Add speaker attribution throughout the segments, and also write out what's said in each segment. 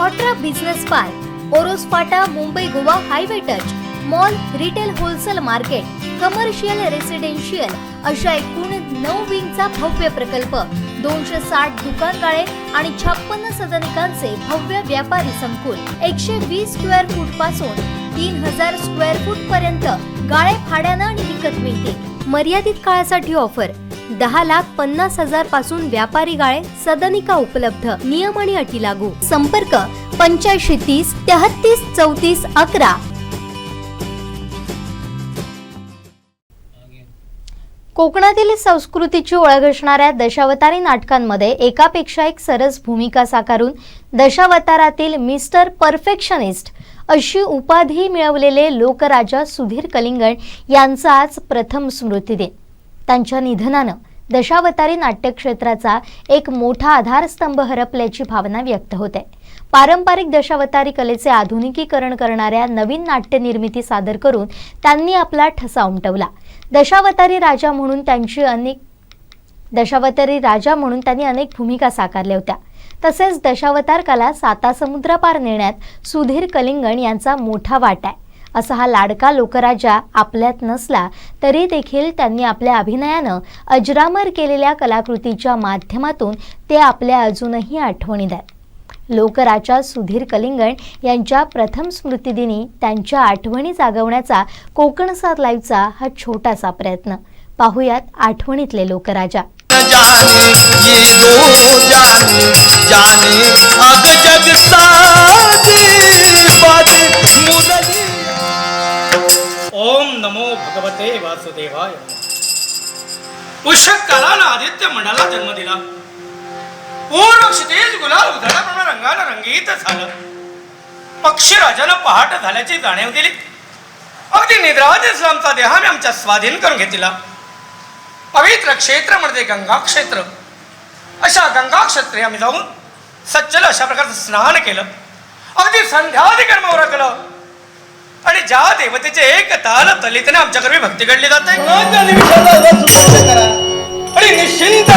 Speaker 1: हॉट्रा business park, Oros फाटा, Mumbai Goa highway touch, mall, retail wholesale market, commercial residential अशा एकूण 9 विंगचा भव्य प्रकल्प, 260 दुकानगाळे आणि 56 सदनिकांचे भव्य व्यापारी संकुल, 120 स्क्वेअर फूट पासून 3000 स्क्वेअर फूट पर्यंत गाळे भाड्यानं आणि विकत मिळतील। मर्यादित काळासाठी ऑफर, 10,50,000 पासून व्यापारी गाळे, सदनिका उपलब्ध। नियम आणि अटी लागू। संपर्क 85 30 33 34 11। कोकणातील संस्कृतीची ओळख असणाऱ्या दशावतारी नाटकांमध्ये एकापेक्षा एक सरस भूमिका साकारून दशावतारातील मिस्टर परफेक्शनिस्ट अशी उपाधी मिळवलेले लोकराजा सुधीर कलिंगण यांचा आज प्रथम स्मृतिदिन। त्यांच्या निधनानं दशावतारी नाट्यक्षेत्राचा एक मोठा आधारस्तंभ हरपल्याची भावना व्यक्त होते। पारंपरिक दशावतारी कलेचे आधुनिकीकरण करणाऱ्या नवीन नाट्य निर्मिती सादर करून त्यांनी आपला ठसा उमटवला। दशावतारी राजा म्हणून त्यांनी अनेक भूमिका साकारल्या होत्या। तसेच दशावतार कला सातासमुद्रापार नेण्यात सुधीर कलिंगण यांचा मोठा वाटा आहे। असा हा लाडका लोकराजा आपल्यात नसला तरी देखील त्यांनी आपल्या अभिनयानं अजरामर केलेल्या कलाकृतीच्या माध्यमातून ते आपल्या अजूनही आठवणीत आहेत। लोकराजा सुधीर कलिंगण यांच्या प्रथम स्मृतिदिनी त्यांच्या आठवणी जागवण्याचा कोकणसार लाईव्हचा हा छोटासा प्रयत्न। पाहुयात आठवणीतले लोकराजा।
Speaker 2: ओम नमो भगवते वासुदेवाय। पुष्यक कालानं आदित्य मंडळाला जन्म दिला। पूर्ण क्षितिज गुलाल उधळल्याप्रमाणे रंगानं रंगीत झालं। पक्षीराजानं पहाट झाल्याची जाणीव दिली। अगदी निद्राज इस्लामचा देह आम्ही आमच्या स्वाधीन करून घेतला। पवित्र क्षेत्र म्हणजे गंगा क्षेत्र। अशा गंगा क्षेत्री आम्ही जाऊन सज्जल अशा प्रकारचं स्नान केलं। अगदी संध्यादी कर्म उरकलं आणि ज्या देवतेचे एक ताल तलितने आमच्याकडे भक्ती घडली जाते आणि निश्चिंत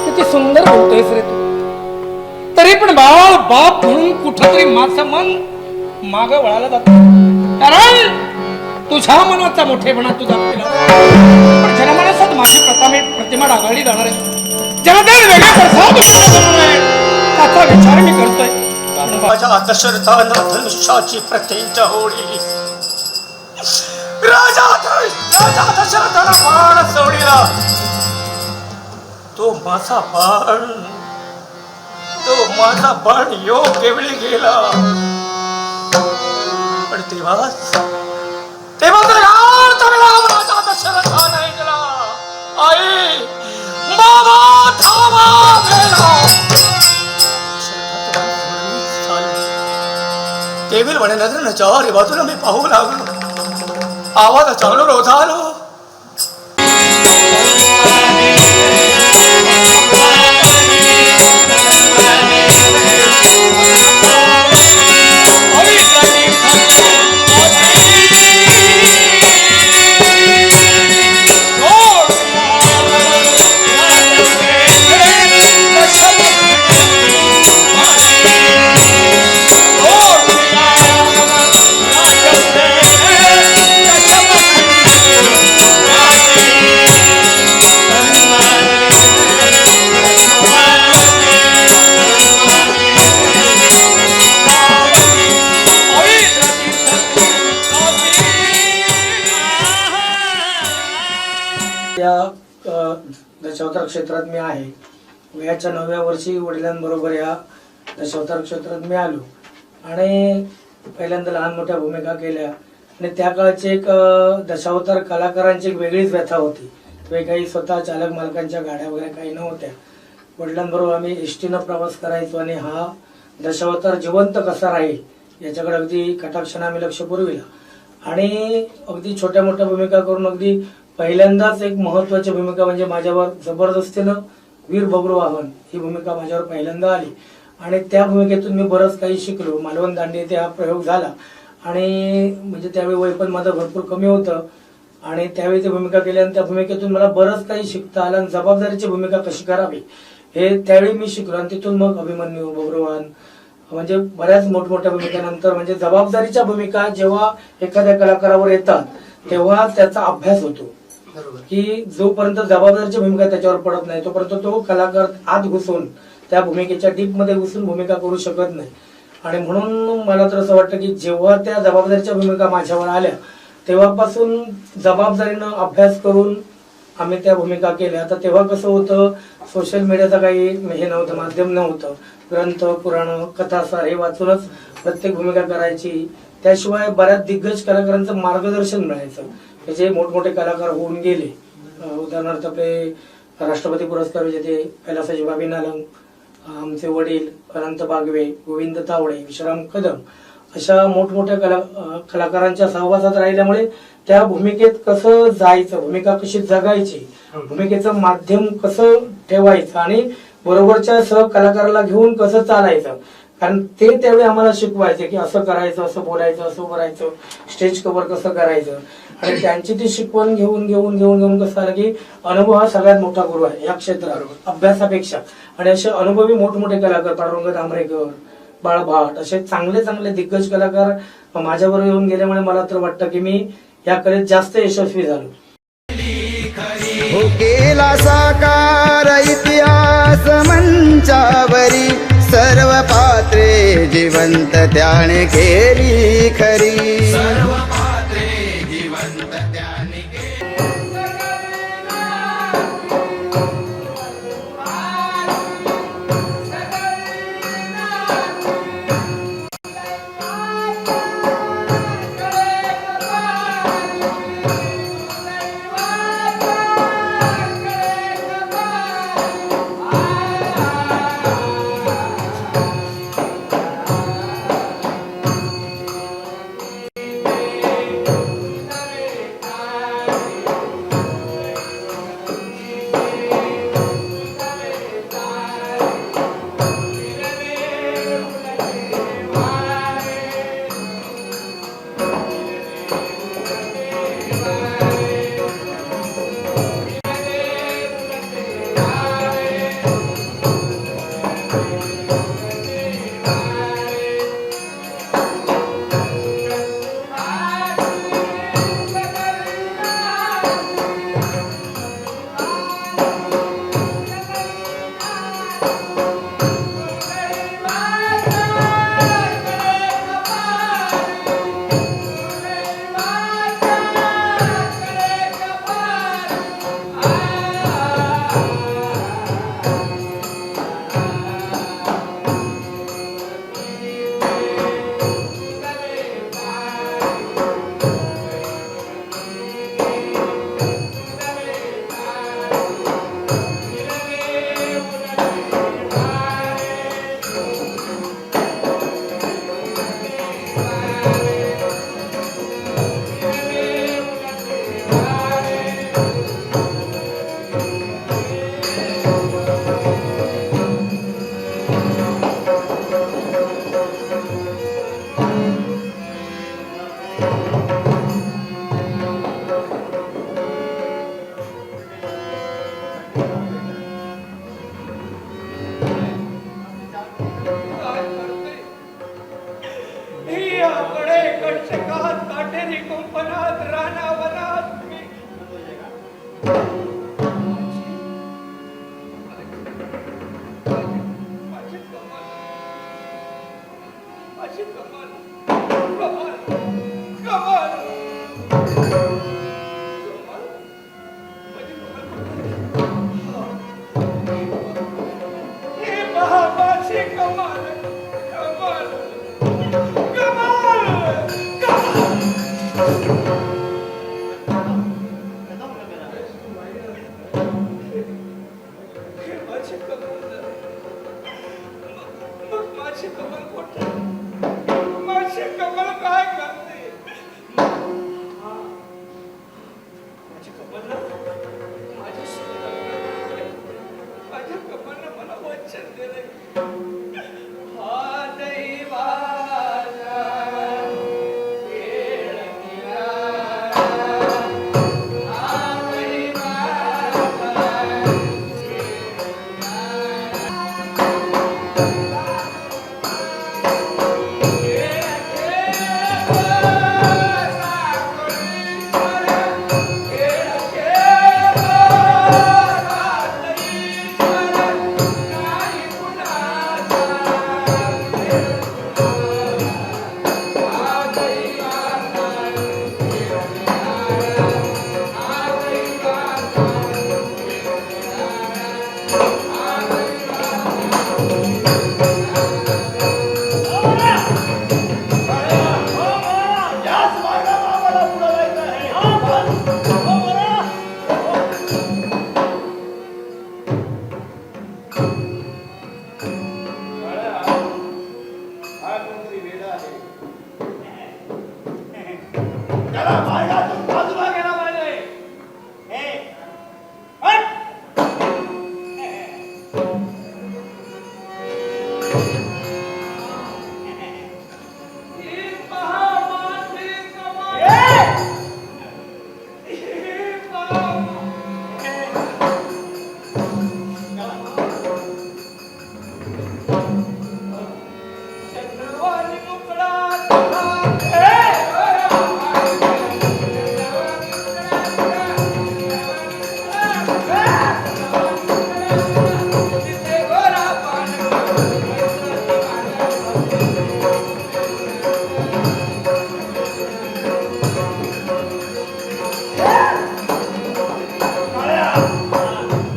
Speaker 2: किती सुंदर बोलतोयस रे तू। तरी पण बाळ बाप म्हणून कुठंतरी माझं मन माग वळायला जात, कारण तुझ्या मनाचा मोठेपणा तुझा केला। पण जनमानसात माझी प्रतिमा डागाळली जाणार आहे। जनतेने वेगळ्या प्रसाद त्याचा विचार मी करतोय। माझ्या दशरथानं धनुष्याची प्रतिज्ञा होळी। राजा दशरथानं बाण सोडला। तो माझा बाण योग्य वेळी गेला। पण तेव्हाच राजा दशरथानं ऐकला, आई बाबा थांबा गेला। केविल म्हणे नजरेनं चारी बाजूला मी पाहू लागलो। आवाज चालू रोजालो। दशावतार क्षेत्रात मी आहे। वयाच्या 9व्या वर्षी वडिलांबरोबर या दशावतार क्षेत्रात मी आलो आणि पहिल्यांदा लहान मोठ्या भूमिका केल्या। आणि त्या काळची एक दशावतार कलाकारांची एक वेगळीच व्यथा होती। ते काही स्वतः चालक मालकांच्या गाड्या वगैरे काही नव्हत्या। वडिलांबरोबर आम्ही एसटीनं प्रवास करायचो आणि हा दशावतार जिवंत कसा राहील याच्याकडे अगदी कटाक्षाने आम्ही लक्ष पुरविला। आणि अगदी छोट्या मोठ्या भूमिका करून अगदी पहिल्यांदाच एक महत्वाची भूमिका म्हणजे माझ्यावर जबरदस्तीनं वीर बब्रुवाहन ही भूमिका माझ्यावर पहिल्यांदा आली। आणि त्या भूमिकेतून मी बरंच काही शिकलो। मालवण दांडी येथे हा प्रयोग झाला आणि म्हणजे त्यावेळी वय पण माझं भरपूर कमी होतं। आणि त्यावेळी ती भूमिका केली आणि त्या भूमिकेतून मला बरंच काही शिकता आलं आणि जबाबदारीची भूमिका कशी करावी हे त्यावेळी मी शिकलो आणि तिथून मग अभिमन्यू, बब्रुवान म्हणजे बऱ्याच मोठमोठ्या भूमिकेनंतर म्हणजे जबाबदारीच्या भूमिका जेव्हा एखाद्या कलाकारावर येतात तेव्हा त्याचा अभ्यास होतो की जोपर्यंत जबाबदारीची भूमिका त्याच्यावर पडत नाही तोपर्यंत तो कलाकार आत घुसून त्या भूमिकेच्या डीप मध्ये घुसून भूमिका करू शकत नाही. आणि म्हणून मला तर असं वाटतं की जेव्हा त्या जबाबदारीच्या भूमिका माझ्यावर आल्या तेव्हापासून जबाबदारीनं अभ्यास करून आम्ही त्या भूमिका केल्या. आता तेव्हा कसं होतं, सोशल मीडियाचा काही हे नव्हतं, माध्यम नव्हतं, ग्रंथ, पुराण, कथासार हे वाचूनच प्रत्येक भूमिका करायची. त्याशिवाय बऱ्याच दिग्गज कलाकारांचं मार्गदर्शन मिळायचं, हे जे मोठमोठे कलाकार होऊन गेले. उदाहरणार्थ आपले राष्ट्रपती पुरस्कार विजेते कैलासाजी बाबी नालंग, आमचे वडील अनंत बागवे, गोविंद तावडे, विश्राम कदम अशा मोठमोठ्या कलाकारांच्या सहवासात राहिल्यामुळे त्या भूमिकेत कसं जायचं, भूमिका कशी जगायची, भूमिकेचं माध्यम कसं ठेवायचं आणि बरोबरच्या सह कलाकाराला घेऊन कसं चालायचं, कारण ते त्यावेळी आम्हाला शिकवायचे की असं करायचं, असं बोलायचं, असं करायचं, स्टेज कव्हर कसं करायचं. आणि त्यांची ती शिकवण घेऊन घेऊन घेऊन घेऊन कसं आलं की अनुभव हा सगळ्यात मोठा गुरु आहे या क्षेत्रात अभ्यासापेक्षा. आणि असे अनुभवी मोठमोठे कलाकार पांडुरंग दामरेकर, बाळभाट असे चांगले चांगले दिग्गज कलाकार माझ्याबरोबर येऊन गेल्यामुळे मला तर वाटतं की मी या कलेत जास्त यशस्वी झालो.
Speaker 3: हो केला साकार इतिहास मंचावरी, सर्व पात्रे जिवंत त्याने केली खरी. सर्व पात्रे जिवंत त्याने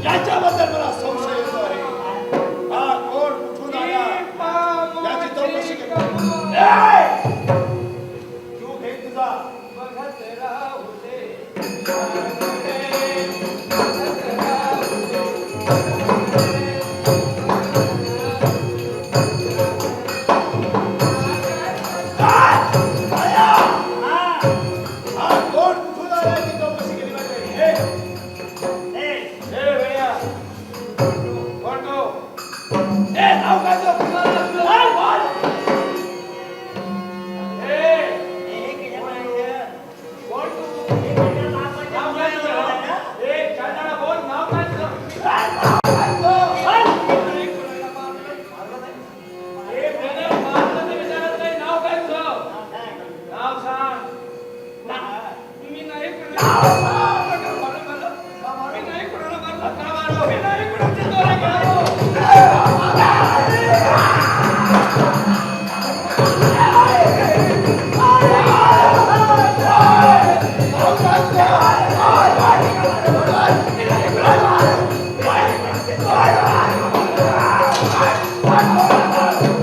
Speaker 4: याच्याबद्दल मला संशय येतो आहे. हा कोण कुठून आला याची चौकशी केली. तू घे तुझा हा कोण कुठून आला याची चौकशी केली पाहिजे. नाव काय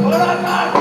Speaker 4: बोलत नाही.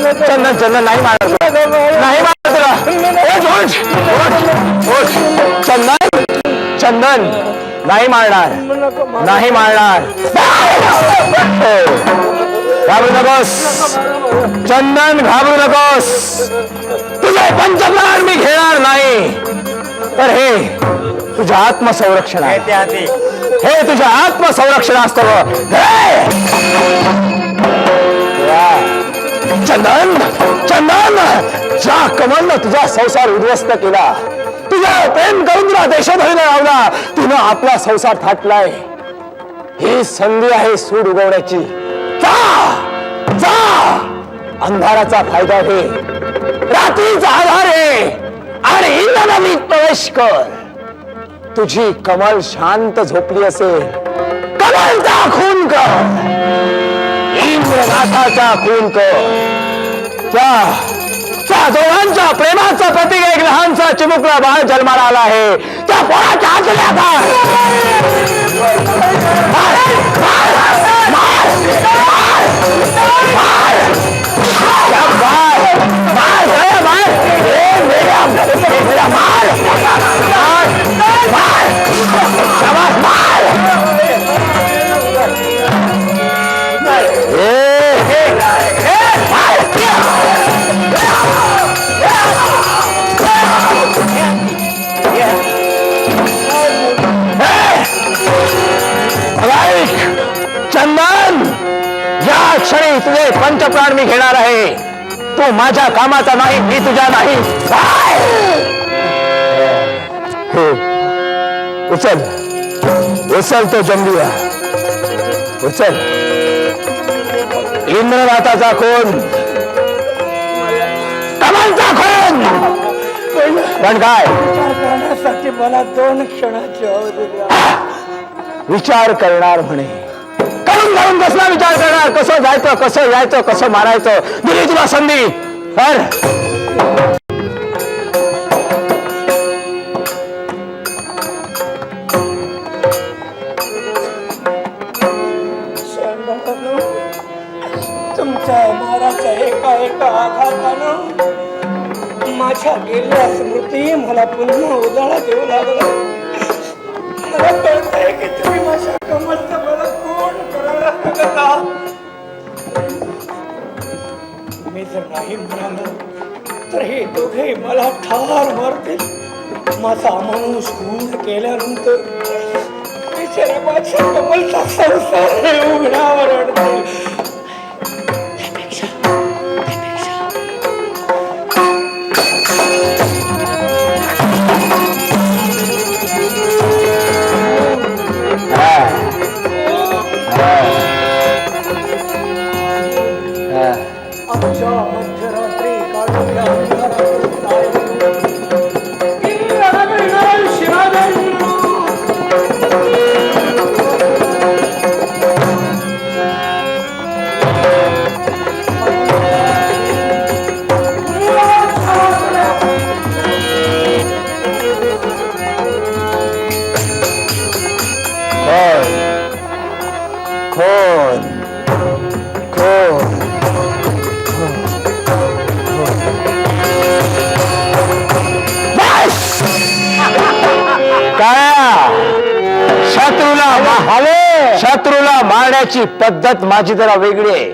Speaker 5: चंदन चंदन नाही मारणार तुला. नाही मारणार तुला. उठ. चंदन चंदन नाही मारणार. नाही मारणार. घाबरू नकोस चंदन, घाबरू नकोस. तुझे पंचप्राण मी घेणार नाही. तर हे तुझ्या आत्मसंरक्षण आहे. हे तुझ्या आत्मसंरक्षणास्तव. चंदन चंदन, ज्या कमलनं तुझा संसार उद्ध्वस्त केला, तुझं प्रेम करून तुला देशोधडीला लावला, तिनं आपला संसार थाटलाय. ही संधी आहे सूड उगवण्याची. जा जा, अंधाराचा फायदा घे, रात्रीचा आधार आहे आणि इंद्रनदीत प्रवेश कर. तुझी कमल शांत झोपली असेल, कमलचा खून कर, इंद्रनाथाचा खून कर. त्या दोघांच्या प्रेमाचं प्रतीक एक लहानसा चिमुकला बाळ जन्माला आला आहे. त्या पोराच्या हातल्या चंदन, या क्षणी तुझे पंचप्राण मी घेणार आहे. तू माझ्या कामाचा नाही, मी तुझ्या नाही. उचल उचल तो जंबिया, उचल. इंद्रनाथाचा खून, कमलचा खून. पण काय
Speaker 2: करण्यासाठी मला 2 क्षणाची अवधी द्या.
Speaker 5: विचार करणार म्हणे. करून जाऊन कसला विचार करणार? कसं जायचं, कसं यायचं, कसं मारायचं. दिली तुला संधी.
Speaker 2: तुमच्या माराच्या एका आघातानं माझ्या गेल्या स्मृती मला पुन्हा उजाळा देऊ लागला. मला कळतंय की तुम्ही माझ्या कमलचं मला कोण करायला लागला. मी जर नाही म्हणालो तर हे दोघे मला ठार मारतील. माझा अमानुष खून केल्यानंतर बिचाऱ्या माझ्या कमलचा संसार उघड्यावर आणतील. आजच्या मध्यरात्री काढूया
Speaker 5: शत्रूला मारण्याची पद्धत माझी जरा वेगळी आहे.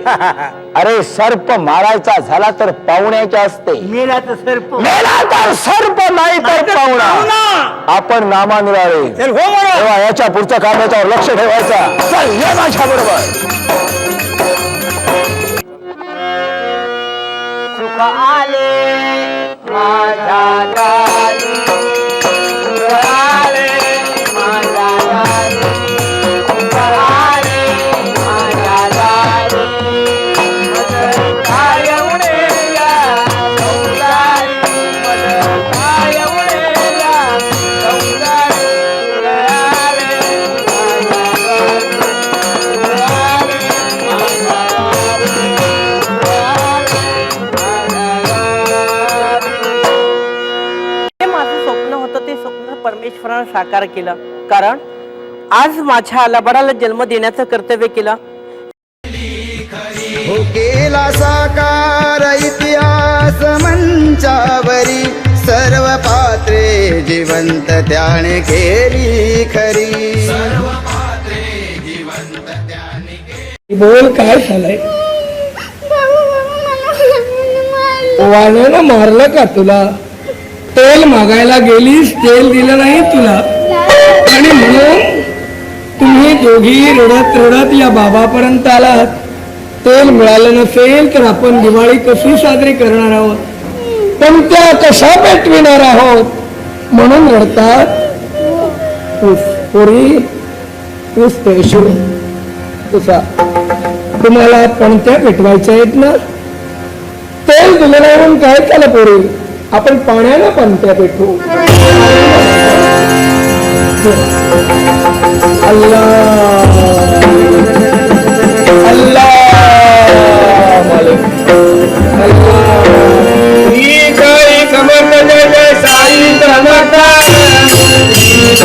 Speaker 5: अरे सर्प मारायचा झाला तर पाहुण्याच्या असते.
Speaker 2: मेला
Speaker 5: तर सर्प नाही तर पाहुणा. आपण नामानुराळे. तेव्हा याच्या पुढचं काम याच्यावर लक्ष ठेवायचं. चल ये माझ्या बरोबर.
Speaker 6: सुख आले माझ्या दारी, सुख आले माझ्या दारी, सुख आले माझ्या दारी. मदर काय उडेला संसारी, मदर काय उडेला संसारी. सुख आले माझ्या दारी, सुख आले माझ्या दारी, सुख आले. माझं स्वप्न होतं ते स्वप्न परमेश्वरानं साकार केलं. कारण आज माझ्या लबाडाला जन्म देण्याचं कर्तव्य केलं.
Speaker 3: हो केला साकार इतिहास मंचावरी सर्व पात्रे जिवंत त्याने केली खरी.
Speaker 2: बोल काय झालंय? वाण्यानं मारलं का तुला? तेल मागायला गेलीस, तेल दिलं नाही तुला, आणि म्हणून तुम्ही दोघी रडत रडत या बाबापर्यंत आलात. तेल मिळालं नसेल तर आपण दिवाळी कशी साजरी करणार आहोत, पण त्या कशा पेटविणार आहोत म्हणून रडतात. पोरी तूच पेशू तुझा, तुम्हाला पणत्या पेटवायच्या आहेत ना? तेल दिलं नाही म्हणून काय झालं पोरी, आपण पाण्यानं पणत्या पेटवू. अल्लाह अल्लाह समर्थ जय जय साई समर्थ,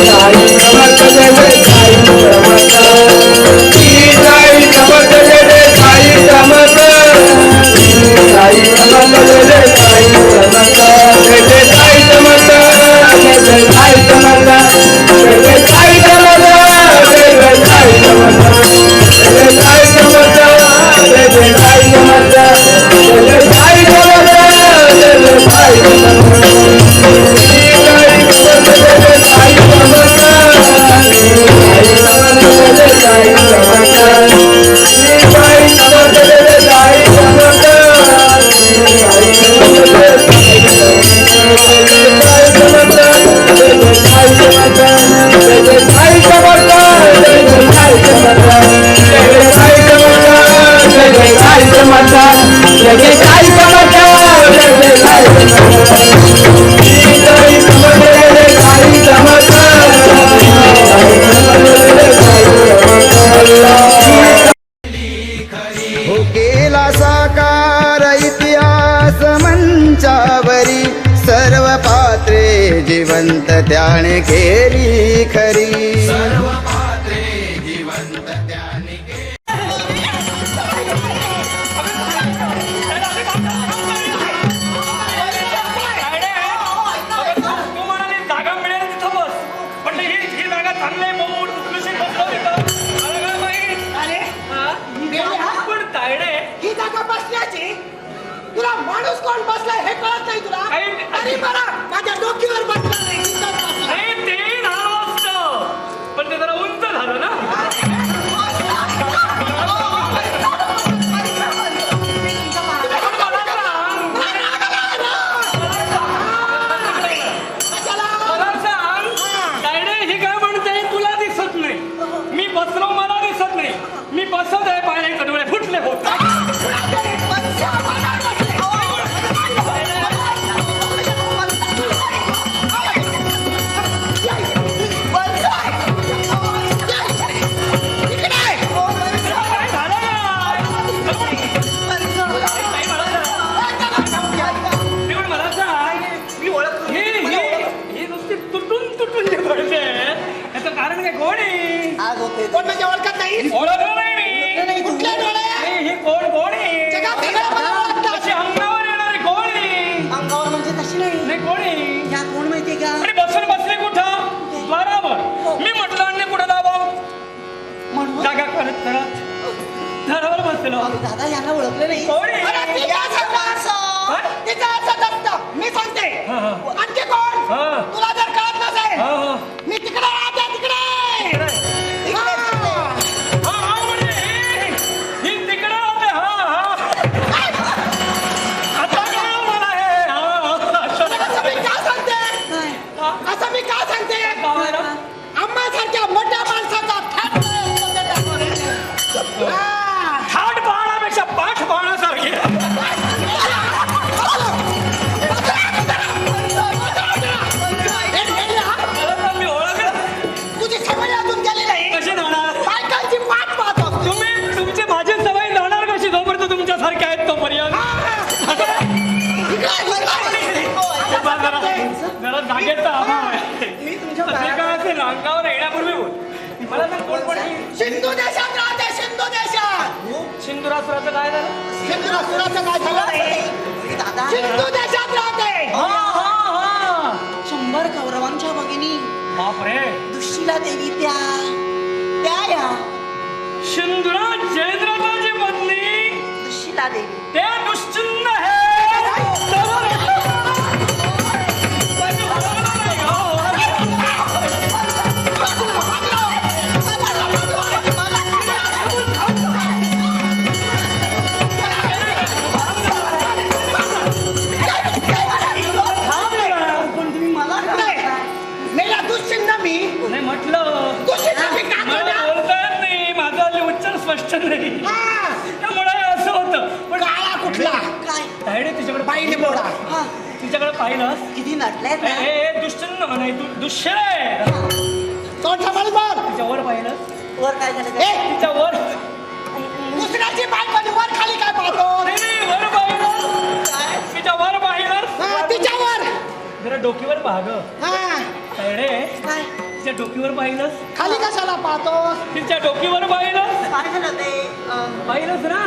Speaker 2: साई समर्थ जय जय साई समर्थ, साई समर्थ जय जय साई समर्थ, साई समर्थ जय जय साई समर्थ, जय जय साई समर्थ, जय जय साई समर्थ, जय जय साई समर्थ, जय जय साई समर्थ, जय जय साई समर्थ, जय जय साई समर्थ, जय जय साई समर्थ, जय जय साई
Speaker 3: हो केला साकार इतिहास मंचावरी सर्व पात्रे जिवंत त्याने केली खरी.
Speaker 7: तुला माणूस कोण बसलाय हे कळत नाही तुला? अरे बरा माझ्या डोकीवर बसला नाही,
Speaker 8: ते नाव असतं पण ते जरा उंच झालं ना. मला सांग, तायडे हे काय म्हणते तुला दिसत नाही, मी बसलो मला दिसत नाही, मी बसत आहे पाण्याचे डोळे फुटले होत.
Speaker 7: कोण म्हणजे ओळखत नाही?
Speaker 8: ओळखलं नाही मी.
Speaker 7: कुठल्या डोळे?
Speaker 8: हे कोण कोण आहे?
Speaker 7: जगात सगळ्या मला ओळखतात.
Speaker 8: अशी अंगावर येणारी कोण आहे?
Speaker 7: अंगावर म्हणजे तशी नाही.
Speaker 8: नाही कोण आहे?
Speaker 7: या कोण माहितीये का?
Speaker 8: आणि बसून बसले कुठं? द्वारावर. मी म्हटलं आणि कुठं दाबाव?
Speaker 7: म्हणून
Speaker 8: जागा करत करत झाडावर बसलो.
Speaker 7: दादा यांना ओळखलं नाही.
Speaker 8: कोण आहे?
Speaker 7: अरे तिचं असं असं. तिचं असं असतं. मी सांगते.
Speaker 8: हा, हा.
Speaker 7: आणखी कोण?
Speaker 8: हा.
Speaker 7: तुला जर कळत नसेल,
Speaker 8: हा, हा.
Speaker 7: मी तिकडे राहते, तिकडे. हा.
Speaker 8: हा, हा, म्हणजे ही तिकडं होते. हा, हा. आता कळलं मला हे. हा,
Speaker 7: असं मी का सांगते? असं मी का सांगते? आम्हासारख्या मोठ्या माणसाचा थाट
Speaker 8: थाट पाहण्यापेक्षा पाठ पाहण्यासारखी. मी ओळखलं.
Speaker 7: तुझी सवय अजून गेली नाही.
Speaker 8: कशी जाणार?
Speaker 7: बायकांची वाट पाहतो.
Speaker 8: तुम्ही तुमची माझी सवय जाणार कशी? जोपर्यंत तुमच्यासारखे आहेत तोपर्यंत. जरा जागेचा अभाव आहे. असे काय असेल अंगावर येण्यापूर्वी बोल. मला सांग कोण कोण आहे?
Speaker 7: सिंधू देशात राहते, सिंधू देशात.
Speaker 8: सिंधुरासुराचं काय झालं?
Speaker 7: सिंधुरासुराचं काय झालं रे?
Speaker 9: दादा
Speaker 7: सिंधू देशात राहते.
Speaker 8: हा
Speaker 9: 100 कौरवांच्या भगिनी
Speaker 8: बापरे
Speaker 9: दुष्शिला देवी त्या या
Speaker 8: सिंधुरा जयद्रथाची पत्नी
Speaker 9: दुष्शिला देवी
Speaker 8: त्या दुश्चिन्ह हे
Speaker 9: पण तुम्ही मला
Speaker 7: मेला दुश्चिन्ह मी
Speaker 8: नाही म्हटलं
Speaker 7: दुश्चिन्ह मी का
Speaker 8: मला
Speaker 7: करणार?
Speaker 8: बोलता येत नाही माझा उच्चार स्पष्ट नाही
Speaker 7: हा,
Speaker 8: त्यामुळे असं होतं पण
Speaker 7: काळा कुठला
Speaker 9: काय
Speaker 8: तायडे तिच्याकडे
Speaker 7: बाईने बोला.
Speaker 9: हा
Speaker 8: तिच्याकडे पाहिलं
Speaker 9: किती नटलाय ना
Speaker 8: हे दुश्चिन्ह नाही दुष्यळ
Speaker 7: तोंड सांभाळ बोल.
Speaker 8: तिच्यावर पाहिलं
Speaker 9: वर काय झालं
Speaker 7: ए,
Speaker 9: काय
Speaker 8: तिच्यावर
Speaker 7: दुसऱ्याची बायको वर खाली काय पाहतो?
Speaker 8: नाही नाही वर पाहिलं तिच्यावर पाहिलं
Speaker 7: हा, तिच्यावर.
Speaker 8: जरा डोकीवर पाहा ग
Speaker 7: हा,
Speaker 8: तायडे
Speaker 9: काय
Speaker 8: तिच्या डोकीवर पाहिलंस
Speaker 7: खाली कशाला पाहतो?
Speaker 8: तिच्या डोकीवर पाहिलंस
Speaker 9: काय झालं ते
Speaker 8: पाहिलंस ना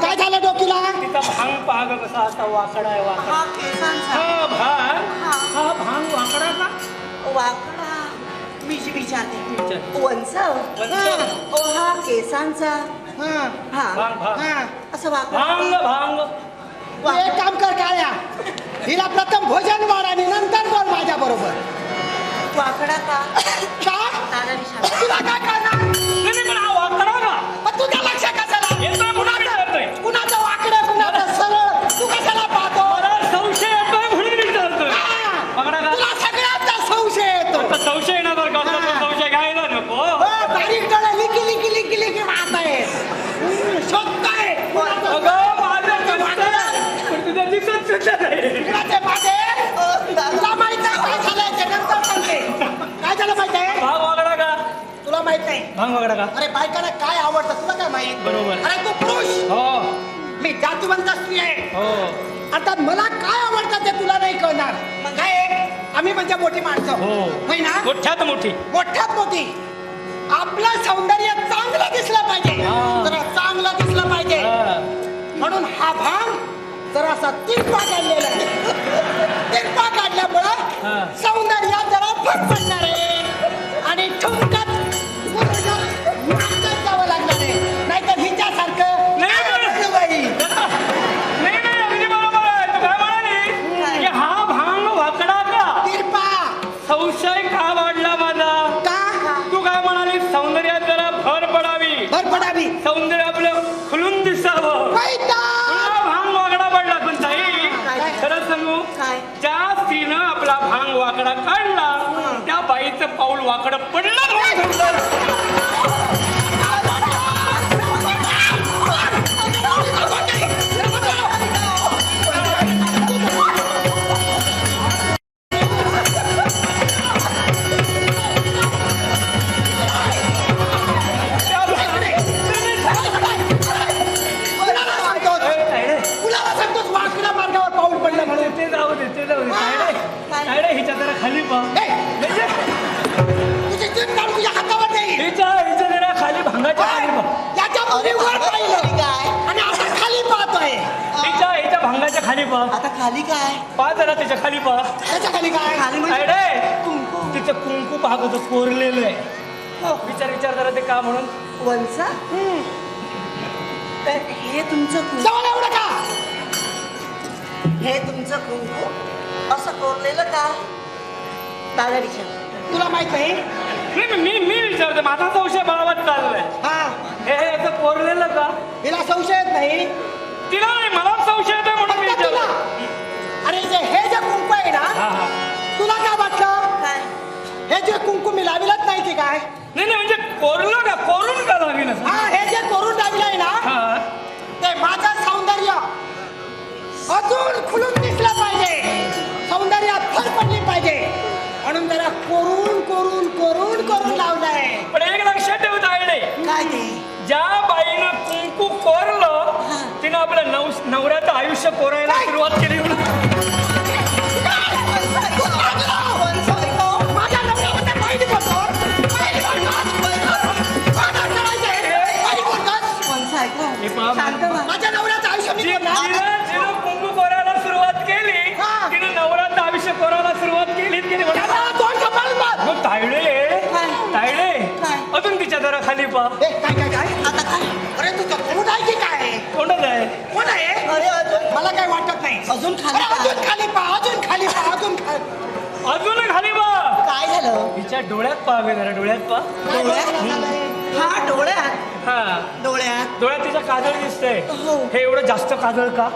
Speaker 7: काय झालं डोकीला?
Speaker 8: तिचा भांग पाहा ग कसा असा वाकडा आहे वाकडा
Speaker 9: हा केसांचा
Speaker 8: हा भांग हा भांग वाकडा का
Speaker 9: वाकडा मी जी विचारते
Speaker 8: विचार.
Speaker 9: वंच
Speaker 8: वंच.
Speaker 9: ओ हा केसांचा
Speaker 7: हा,
Speaker 9: हा
Speaker 8: भांग भांग
Speaker 7: हा.
Speaker 9: असं वाकडा
Speaker 8: भांग भांग
Speaker 7: तू एक काम कर काळ्या, हिला प्रथम भोजन वाढ आणि नंतर बोल माझ्या बरोबर.
Speaker 9: वाकडा का
Speaker 7: का?
Speaker 9: दादा विचार
Speaker 7: तुला काय करणार?
Speaker 8: नाही नाही, पण हा वाकडा का
Speaker 7: पण तुझ्या लक्ष कशाला?
Speaker 8: येतोय पुन्हा विचारतोय
Speaker 7: कुणाचं वाकडं कुणाचं सरळ तू कशाला पाहतो?
Speaker 8: मला संशय येतोय म्हणून विचारतोय
Speaker 7: हा,
Speaker 8: वाकडा का
Speaker 7: तुला सगळ्यात संशय येतो.
Speaker 8: आता संशय येणार का
Speaker 7: हा.
Speaker 8: संशय घ्यायला नको
Speaker 7: हो, बारीक डोळे लिकी लिकी लिकी लिकी वाहताय. शोधताय.
Speaker 8: अगं माझं कष्ट आहे. पण तुझ्या दिसत सुद्धा नाही
Speaker 7: कुणाचे माझे? तुला माहित नाही काय झालंय ते नंतर सांगते. काय झालं माहित आहे?
Speaker 8: भांग वाकडा का
Speaker 7: तुला माहित नाही.
Speaker 8: भांग वाकडा का
Speaker 7: अरे बायकाला काय आवडतं तुला काय माहित?
Speaker 8: बरोबर.
Speaker 7: अरे तू पुरुष,
Speaker 8: हो
Speaker 7: मी जातीवंत स्त्री आहे.
Speaker 8: हो
Speaker 7: आता मला काय आवडतं ते तुला नाही कळणार. मग काय आहे? आम्ही म्हणजे मोठी माणसं
Speaker 8: हो.
Speaker 7: होय ना?
Speaker 8: मोठ्यात मोठी
Speaker 7: मोठ्यात मोठी. आपलं सौंदर्य चांगलं दिसलं पाहिजे.
Speaker 8: हा.
Speaker 7: जरा चांगलं दिसलं पाहिजे
Speaker 8: हा.
Speaker 7: म्हणून हा भांग जरासा तिरपा काढलेला आहे. तिरपा काढल्यामुळं
Speaker 8: हा.
Speaker 7: सौंदर्य जरा फट पडणार आहे आणि ठुमकत मुरगत नाचत जावं लागणार आहे. नाहीतर हिच्यासारखं
Speaker 8: नाही,
Speaker 7: काय
Speaker 8: नाही.
Speaker 7: म्हणू बाई?
Speaker 8: नाही नाही अगदी बरोबर आहे तू काय म्हणाली की हा भांग वाकडा का
Speaker 7: तिरपा
Speaker 8: संशय का वाढला माझा
Speaker 7: का?
Speaker 8: तू काय म्हणाली सौंदर्यात जरा भर पडावी
Speaker 7: भर पडावी.
Speaker 8: सौंदर्य आपलं खुलून दिसावं
Speaker 7: वैदा!
Speaker 8: तुला भांग वाकडा पडला पण ताई
Speaker 9: काय?
Speaker 8: खरं सांगू
Speaker 9: काय?
Speaker 8: ज्या स्त्रीनं आपला भांग वाकडा काढला त्या बाईचं पाऊल वाकडं पडलं म्हणून समजलं.
Speaker 7: कुणाला सांगतोस? कुणाला सांगतोस वाकडा मार्गावर पाऊल पडलं म्हणून?
Speaker 8: ते जाऊ दे ते जाऊ दे काय रे हिच्या जरा खाली पा
Speaker 7: ए, तुझी जीभ काढ तुझ्या हातावर देईल.
Speaker 8: हिच्या जरा खाली भांगाच्या खाली पा
Speaker 7: याच्या मुली वर पाहिलं
Speaker 9: काय
Speaker 7: आणि आता खाली पाहतोय.
Speaker 8: हिच्या भांगाच्या खाली पा
Speaker 9: आता खाली काय
Speaker 8: पा जरा त्याच्या खाली पा
Speaker 7: त्याच्या खाली काय?
Speaker 9: खाली म्हणजे
Speaker 8: काय रे तिचं कुंकू पाहत होतं कोरलेलं आहे विचार जरा ते का म्हणून
Speaker 9: वंच तर हे तुमचं कुंकू
Speaker 7: जवळ एवढं का?
Speaker 9: हे तुमचं कुंकू असं कोरलेलं का दादा विचार
Speaker 7: तुला माहित नाही?
Speaker 8: नाही, मी विचारते माझा संशय बळावत चाललाय
Speaker 7: हा,
Speaker 8: हे असं कोरलेलं का
Speaker 7: हिला संशय येत नाही.
Speaker 8: तिला नाही मला संशय येतोय म्हणून मी
Speaker 7: फक्त तुला.
Speaker 8: विचारलं
Speaker 7: अरे हे जे कुंकू आहे ना,
Speaker 8: हा हा
Speaker 7: तुला काय वाटलं?
Speaker 9: काय
Speaker 7: हे जे कुंकू मी लाविलच नाही की काय?
Speaker 8: नाही म्हणजे कोरलं का कोरून का लागेल असं?
Speaker 7: हा, हे जे करून लाविलंय ना,
Speaker 8: हा
Speaker 7: ते माझं सौंदर्य अजून खुलून दिसलं पाहिजे. सौंदर्यात भर पडली पाहिजे म्हणून जरा कोरून कोरून कोरून करून लावलंय.
Speaker 8: पण एक लक्षात ठेव तायडे
Speaker 9: काय ते
Speaker 8: ज्या बाईनं कुंकू कोरलं तिनं आपलं नवऱ्याचं आयुष्य कोरायला सुरुवात केली
Speaker 7: माझ्या नवऱ्यामध्ये पाहिजे बोलतो. पाहिजे बोलतो. माझं करायचंय. पाहिजे बोलतोस.
Speaker 9: वंच ऐकू
Speaker 8: हे पहा, पा
Speaker 7: ए, काय काय काय आता काय अरे तुझं तोंड आहे की काय
Speaker 8: कोणच आहे
Speaker 7: कोण आहे अरे अजून मला काय वाटत नाही अजून खाली अजून खाली पहा अजून खाली पहा अजून
Speaker 8: अजून खाली बा
Speaker 7: काय झालं
Speaker 8: तिच्या डोळ्यात पहा बे जरा डोळ्यात पहा
Speaker 7: डोळ्यात हा डोळ्यात
Speaker 8: हा
Speaker 7: डोळ्यात
Speaker 8: डोळ्यात तिचा काजळ दिसतंय
Speaker 7: हो.
Speaker 8: हे एवढं जास्त काजळ का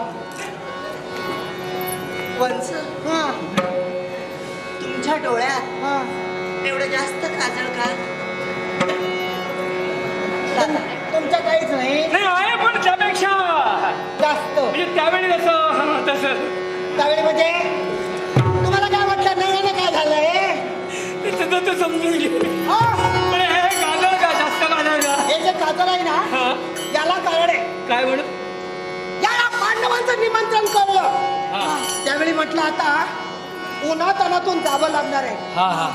Speaker 9: वंस
Speaker 7: हा
Speaker 9: तुमच्या डोळ्यात
Speaker 7: हा
Speaker 9: एवढं जास्त काजळ का
Speaker 7: तुमचं काहीच नाही
Speaker 8: नाही आहे पण त्यापेक्षा
Speaker 7: जास्त
Speaker 8: म्हणजे त्यावेळी कसं तसं
Speaker 7: त्यावेळी म्हणजे तुम्हाला काय वाटलं नाही याने काय झालंय
Speaker 8: तुझं तू समजून घे
Speaker 7: हा?
Speaker 8: पण हे काजळ का जास्त काजळ का
Speaker 7: हे जे काजल आहे ना
Speaker 8: हा
Speaker 7: याला कारण आहे
Speaker 8: काय म्हणू
Speaker 7: या पांडवांचं निमंत्रण कळलं
Speaker 8: हा
Speaker 7: त्यावेळी म्हटलं आता उन्हात अनातून जावं लागणार आहे
Speaker 8: हा हा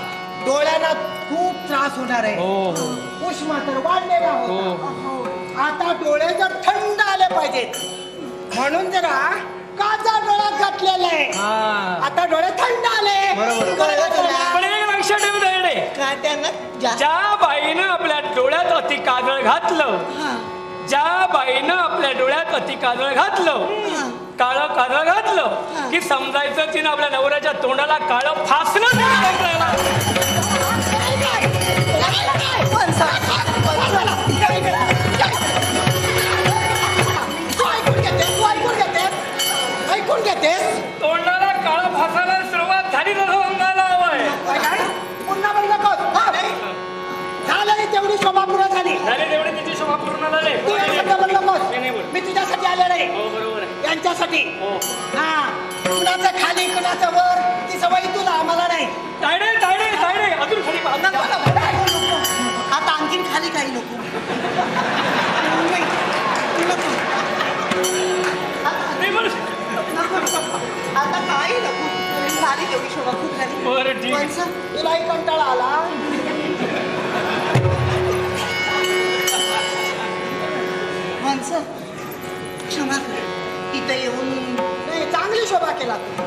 Speaker 7: डोळ्यांना खूप त्रास होणार आहे
Speaker 8: हो
Speaker 7: उष्मा तर वाढलेला होता आता डोळे जर थंड आले पाहिजेत म्हणून जरा काचा डोळ्यात घातलेला आहे
Speaker 8: हा
Speaker 7: आता डोळे थंड आले कळलं तुला?
Speaker 8: पण एक लक्षात ठेव दे
Speaker 9: का त्यांना जास्त
Speaker 8: ज्या बाईनं आपल्या डोळ्यात अति काजळ घातलं ज्या बाईनं आपल्या डोळ्यात अति काजळ घातलं काळं काजळ घातलं की समजायचं तिनं आपल्या नवऱ्याच्या तोंडाला काळं फासलं
Speaker 7: ऐकून घेतेस
Speaker 8: तोंडाला काळं फासायला सुरुवात झाली तसं समजायला हवंय
Speaker 7: पुन्हा बघ नको झालं तेवढी शोभा पूर्ण झाली
Speaker 8: झाले तेवढे तिची शोभा पूर्ण झाले
Speaker 7: तू एक शब्द बोल नकोस.
Speaker 8: नाही, नाही बोल.
Speaker 7: मी तुझ्यासाठी आले नाही
Speaker 8: हो बरोबर आहे
Speaker 7: यांच्यासाठी
Speaker 8: हो
Speaker 7: हा कुणाचं खाली कुणाचं वर ती सवय तुला आम्हाला नाही
Speaker 8: तायडे तायडे तायडे अजून खाली पहा.
Speaker 9: आता आणखीन खाली काही नको
Speaker 8: नाही बोल.
Speaker 9: आता काही नको झाली तेवढी शोभा खूप झाली
Speaker 8: बरं ठीक आहे.
Speaker 9: वंस
Speaker 7: तुलाही कंटाळा आला
Speaker 9: वंस क्षमा कर इथं येऊन
Speaker 7: नाही चांगली शोभा केला तू.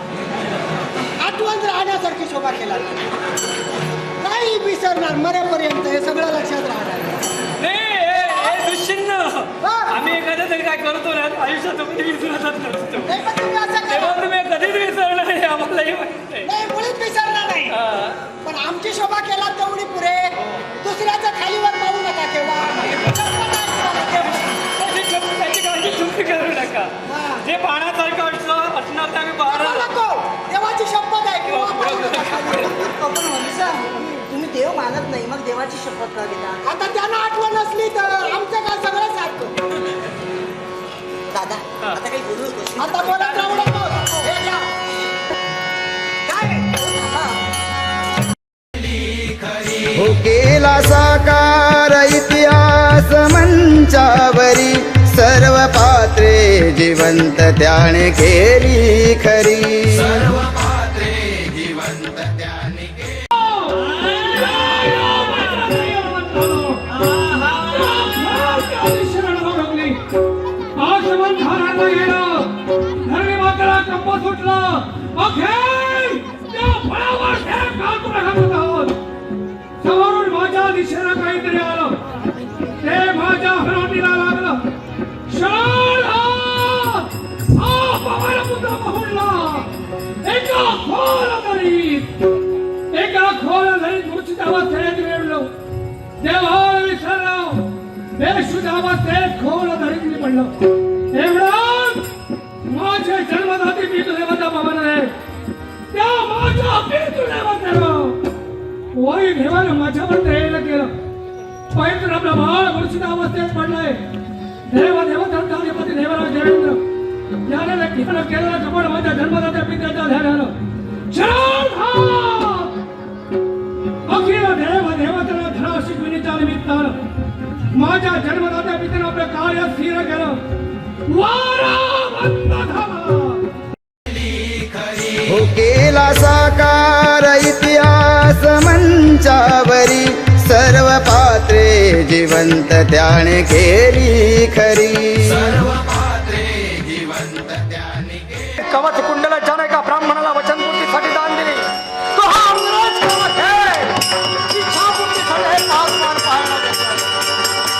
Speaker 7: आठवण राहण्यासारखी शोभा केला तू. नाही विसरणार मरेपर्यंत हे सगळं लक्षात राहणार
Speaker 8: नाही हे दुश्चिन्ह आम्ही एखाद्या तरी काय करतो ना आयुष्यात कधी विसरतच नसतो
Speaker 7: नाही पण तुम्ही असं
Speaker 8: तेव्हा
Speaker 7: करा.
Speaker 8: तुम्ही कधीच विसरणार नाही आम्हालाही माहित नाही
Speaker 7: नाही मुळीच विसरणार नाही
Speaker 8: हा.
Speaker 7: पण आमची शोभा केला तेवढी पुरे दुसऱ्याचं खालीवर पाहू नका तेव्हा
Speaker 8: त्याची काळजी तुम्ही करू नका जे पाहण्यासारखं असणार ते आम्ही
Speaker 7: नको,
Speaker 8: पाहणार
Speaker 7: नको. देवाची शपथ आहे किंवा पाहू नका खाली.
Speaker 9: आपण वंस तुम्ही देव मानत नाही मग देवाची शपथ का घेता
Speaker 7: आता त्यांना आठवण असली तर आमचं काय सगळं सारखं
Speaker 9: दादा आता काही बोलू नकोस
Speaker 7: आता बोलत राहू नको हे घ्या. काय
Speaker 3: हो केला साकार इतिहास मंचावरी सर्व पात्रे जिवंत त्याने केली खरी
Speaker 8: समोरून माझ्या दिशेला काहीतरी आलं ते माझ्या हराटीला लागलं एका खोल दरीत मूर्छित अवस्थेत मिळलो देवाला विसरलो बेशुद्ध अवस्थेत खोल दरीत मी पडलो एवढं माझे जन्मदाते पितृदेवता भवन आहे त्या माझ्या पितृदेवतेला वाई देवानं माझ्यावर दयेनं केलं पवित्र आपलं बाळ मूर्छित अवस्थेत पडलंय देव देवतांपती देवराज देवेंद्र याने ठिकाण केलेलं कपड माझ्या जन्मदात्या पित्याच्या ध्यानानं अखिल देव देवतेला धनाशिक विनीच्या निमित्तानं माझ्या जन्मदात्या पित्यानं आपलं कार्य स्थिर केलं वारा बंद झाला
Speaker 3: हो केला साकार इतिहास मंचावरी सर्व पात्रे जिवंत त्याने केली खरी
Speaker 8: कवच कुंडल जनका ब्राह्मणाला वचनपूर्तीसाठी दान दिली तो हा अंग्रेज कवच आहे इच्छापूर्तीसाठी हे ताजमहल पाहायला देतोय.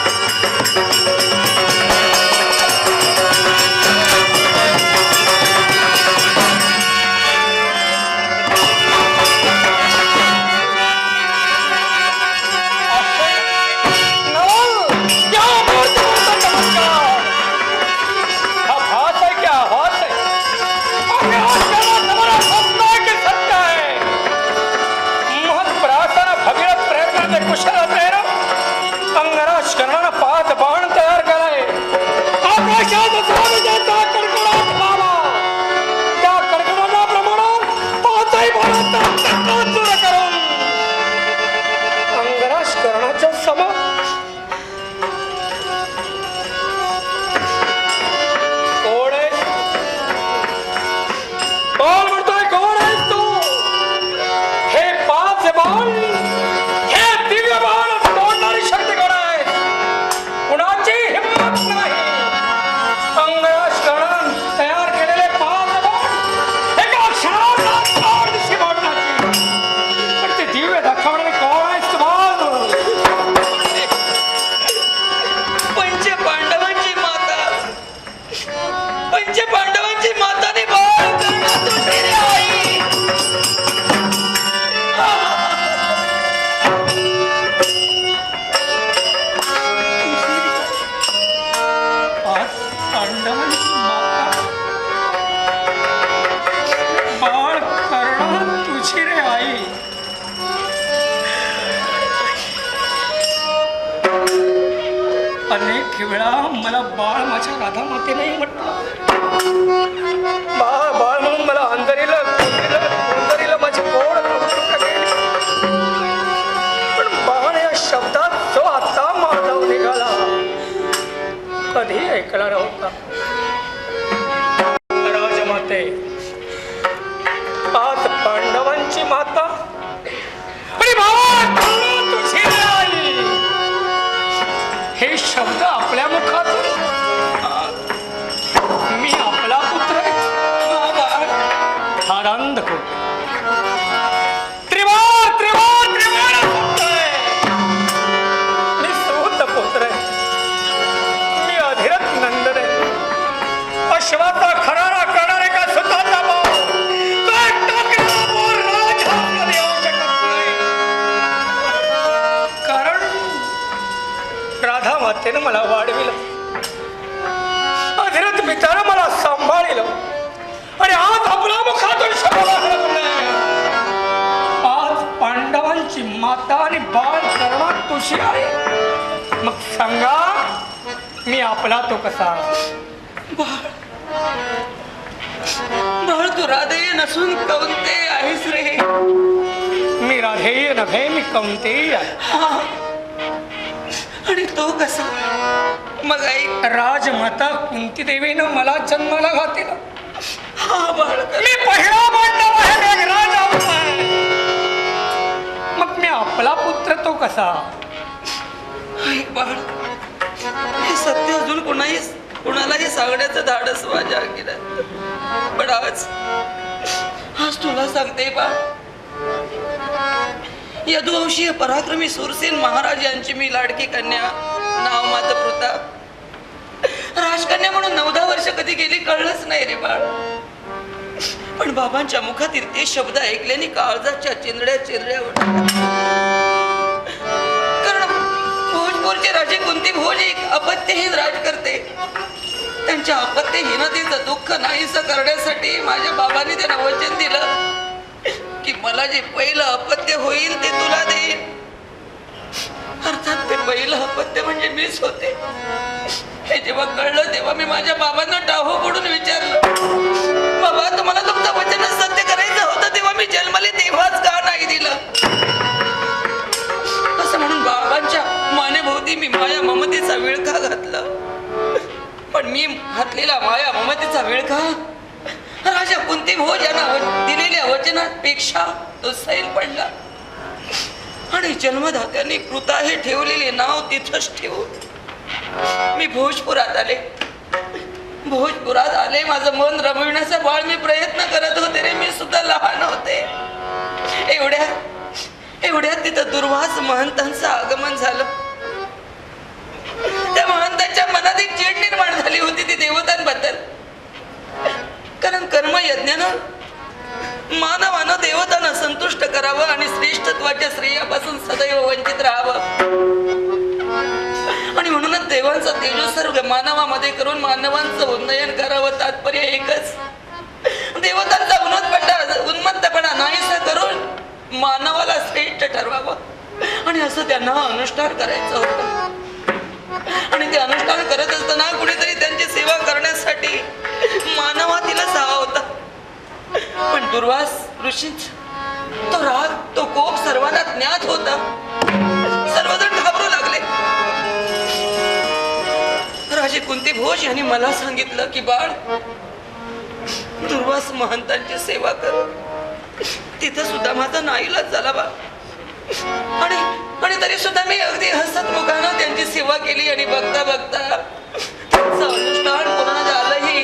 Speaker 2: अनेक वेळा मला बाळ माझ्या राधा मातेने म्हटलं, बाळ बाळ म्हणून मला अंधारीला माझी कोण पण बाळ या शब्दात जो आता माधव निघाला कधी ऐकणार होता. राजमाते, आज पांडवांची माता आणि भावा तुझी आई, हे शब्द आपल्या मुखातून, मी आपला पुत्र हा अंधकूट त्रिवार त्रिवार त्रिवार मी सूत पुत्र आहे, मी अधिरथ नंदन आहे, अश्वाचा खरारा करणारे का सुताचा भाऊ, तो एकटा किल्लावर राजहंस येऊ शकत नाही. कारण राधा मातेनं मला वाढविलं, अधिरथ पित्यानं मला सांभाळलं आणि आज आपल्या मुखातून शब्द आज पांडवांची माता आणि बाळ करणार तुझी आहे. मग सांगा मी आपला तो कसा?
Speaker 9: बाळ तू राधेय नसून कौंतेय आहेस रे.
Speaker 2: मी राधेय नव्हे, मी कौंतेय आहे.
Speaker 9: आणि तो कसा? मग आई
Speaker 2: राजमाता कुंती देवीनं मला जन्माला घातलं.
Speaker 9: हा बाळ
Speaker 2: मी पहिला पांडव आहे, मेघराज आहे. मग मी आपला पुत्र तो कसा?
Speaker 9: आई बाळ, हे सत्य अजून कुणालाही सांगण्याचं धाडस माझ्या केलं, पण आज तुला सांगते बाळ, यदुवंशीय पराक्रमी सुरसेन महाराज यांची मी लाडकी कन्या, नाव मातृता. राजकन्या म्हणून 9-10 वर्ष कधी गेली कळलंच नाही रे बाळ. पण बाबांच्या मुखातील ते शब्द ऐकल्याने काळजाच्या चिंधड्या उठल्या. कारण भोजपूरचे राजे कुंती भोज एक अपत्यहीन राज करते. त्यांच्या अपत्यहीनतेचं दुःख नाहीसं करण्यासाठी माझ्या बाबांनी त्यांना वचन दिलं की मला जे पहिलं अपत्य होईल ते तुला देईल. अर्थात ते पहिलं अपत्य म्हणजे मीच होते. हे जेव्हा कळलं तेव्हा मी माझ्या बाबांना टाहो पडून विचारलं, बाबा तुम्हाला तुमचं वचन सत्य करायचं होतं तेव्हा मी जन्मले तेव्हाच का नाही दिलं? असं म्हणून बाबांच्या मानेभोवती मी माया ममतेचा विळखा घातला. पण मी घातलेला माया ममतेचा विळखा राजा कुंती भोज यांना दिलेल्या वचनापेक्षा तो सैल पडला. आणि जन्मदात्याने कृता हे ठेवलेले नाव तिथंच ठेवून मी भोजपुरात आले. माझं मन रमविण्याचा बाळ मी प्रयत्न करत होते रे. मी सुद्धा लहान होते. एवढ्यात तिथं दुर्वास महंतांचं आगमन झालं. त्या महंतांच्या मनात एक चीड निर्माण झाली होती ती देवतांबद्दल. कारण कर्मयज्ञानं मानवानं देवतांना संतुष्ट करावं आणि श्रेष्ठत्वाच्या श्रेयापासून सदैव वंचित राहावं. आणि म्हणूनच देवांचा तेजोसर्ग मानवामध्ये करून मानवांचं उन्नयन करावं. तात्पर्य एकच, देवतांचा उन्मत्तपणा नाहीसा करून मानवाला श्रेष्ठ ठरवावं आणि असं त्यांना अनुष्ठान करायचं होतं. आणि ते अनुष्ठान करत असताना कुणीतरी त्यांची सेवा करण्यासाठी मानवातीलच हवा होता. पण दुर्वास ऋषींच तो राग, तो कोप सर्वांना ज्ञात होता. सर्वजण घाबरू लागले. राजे कुंती भोज यांनी मला सांगितलं की बाळ, दुर्वास महंतांची सेवा कर. तिथं सुद्धा माझा नाईलाज झाला बा. आणि तरी सुद्धा मी अगदी हसतमुखानं त्यांची सेवा केली. आणि बघता त्यांचं अनुष्ठान पूर्ण झालंही.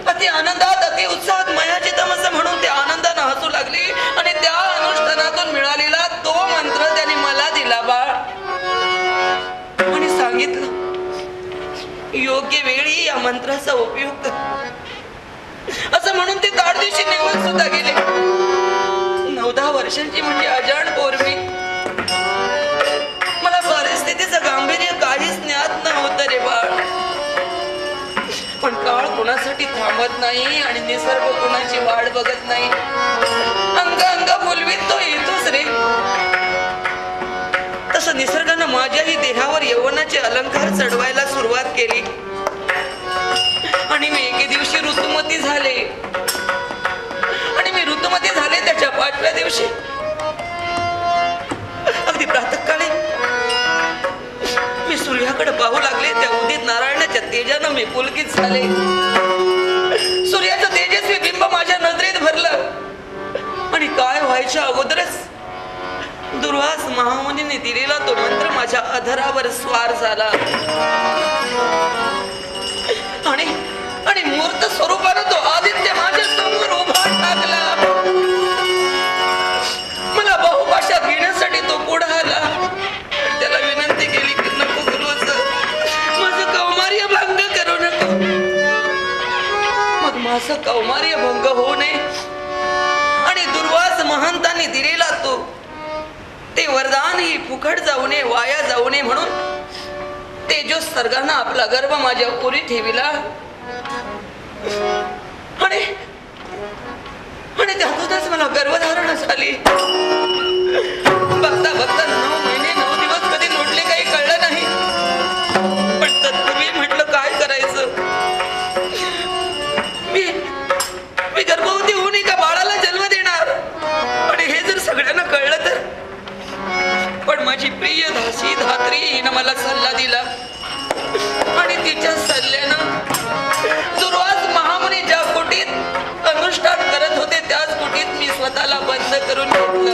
Speaker 9: अति आनंदात, अति उत्साहात मयाची तमस म्हणून ते आनंदानं हसू लागले. आणि त्या अनुष्ठानातून मिळालेला तो मंत्र त्यांनी मला दिला बाळ. आणि सांगितलं योग्य वेळी या मंत्राचा उपयोग कर. असं म्हणून ते ताडदिवशी निघून सुद्धा गेले. 9-10 वर्षांची म्हणजे अजाण पोरवी. मला परिस्थितीचं गांभीर्य काहीच ज्ञात नव्हतं रे बाळ. पण काळ कोणासाठी थांबत नाही आणि निसर्ग कोणाची वाट बघत नाही. अंग फुलवीत तो येतोच रे. तसं निसर्गानं माझ्याही देहावर यौवनाचे अलंकार चढवायला सुरुवात केली आणि मी एके दिवशी ऋतुमती झाले. आणि मी ऋतुमती झाले त्याच्या 5व्या दिवशी अगदी प्रातःकाळी मी सूर्याकडे पाहू लागले. त्या उदित नारायणाच्या तेजानं मी पुलकित झाले. सूर्याचं तेजस्वी बिंब माझ्या नजरेत भरलं आणि काय व्हायच्या अगोदरच दुर्वास महामुनीने दिलेला तो मंत्र माझ्या अधरावर स्वार झाला आणि आणि मूर्त स्वरूपानं तो आदित्य माझ्या समोर उभा ठाकला. मला बहुभाषात घेण्यासाठी तो पुढे आला. त्याला विनंती केली की नको करू असं, माझं कौमार्य भंग करू नको. मग माझं कौमार्य भंग होऊ नये आणि दुर्वास महंतांनी दिलेला तो ते वरदान ही फुकट जाऊ नये, वाया जाऊ नये म्हणून तेजो सर्गानं आपला गर्भ माझ्या पुरी ठेविला आणि त्यातूनच मला गर्भधारण झाली. बघता बघता 9 महिने 9 दिवस कधी लोटले काही कळलं नाही. पण तत्पूर्वी म्हटलं काय करायचं. मी गर्भवती होऊन एका बाळाला जन्म देणार आणि हे जर सगळ्यांना कळलं तर. पण माझी प्रिय दासी धात्री हिनं मला सल्ला दिला आणि तिच्या सल्ल्यानं दुर्वास महामुनी ज्या कुटीत अनुष्ठान करत होते त्याच कुटीत मी स्वतःला बंद करून घेतलं.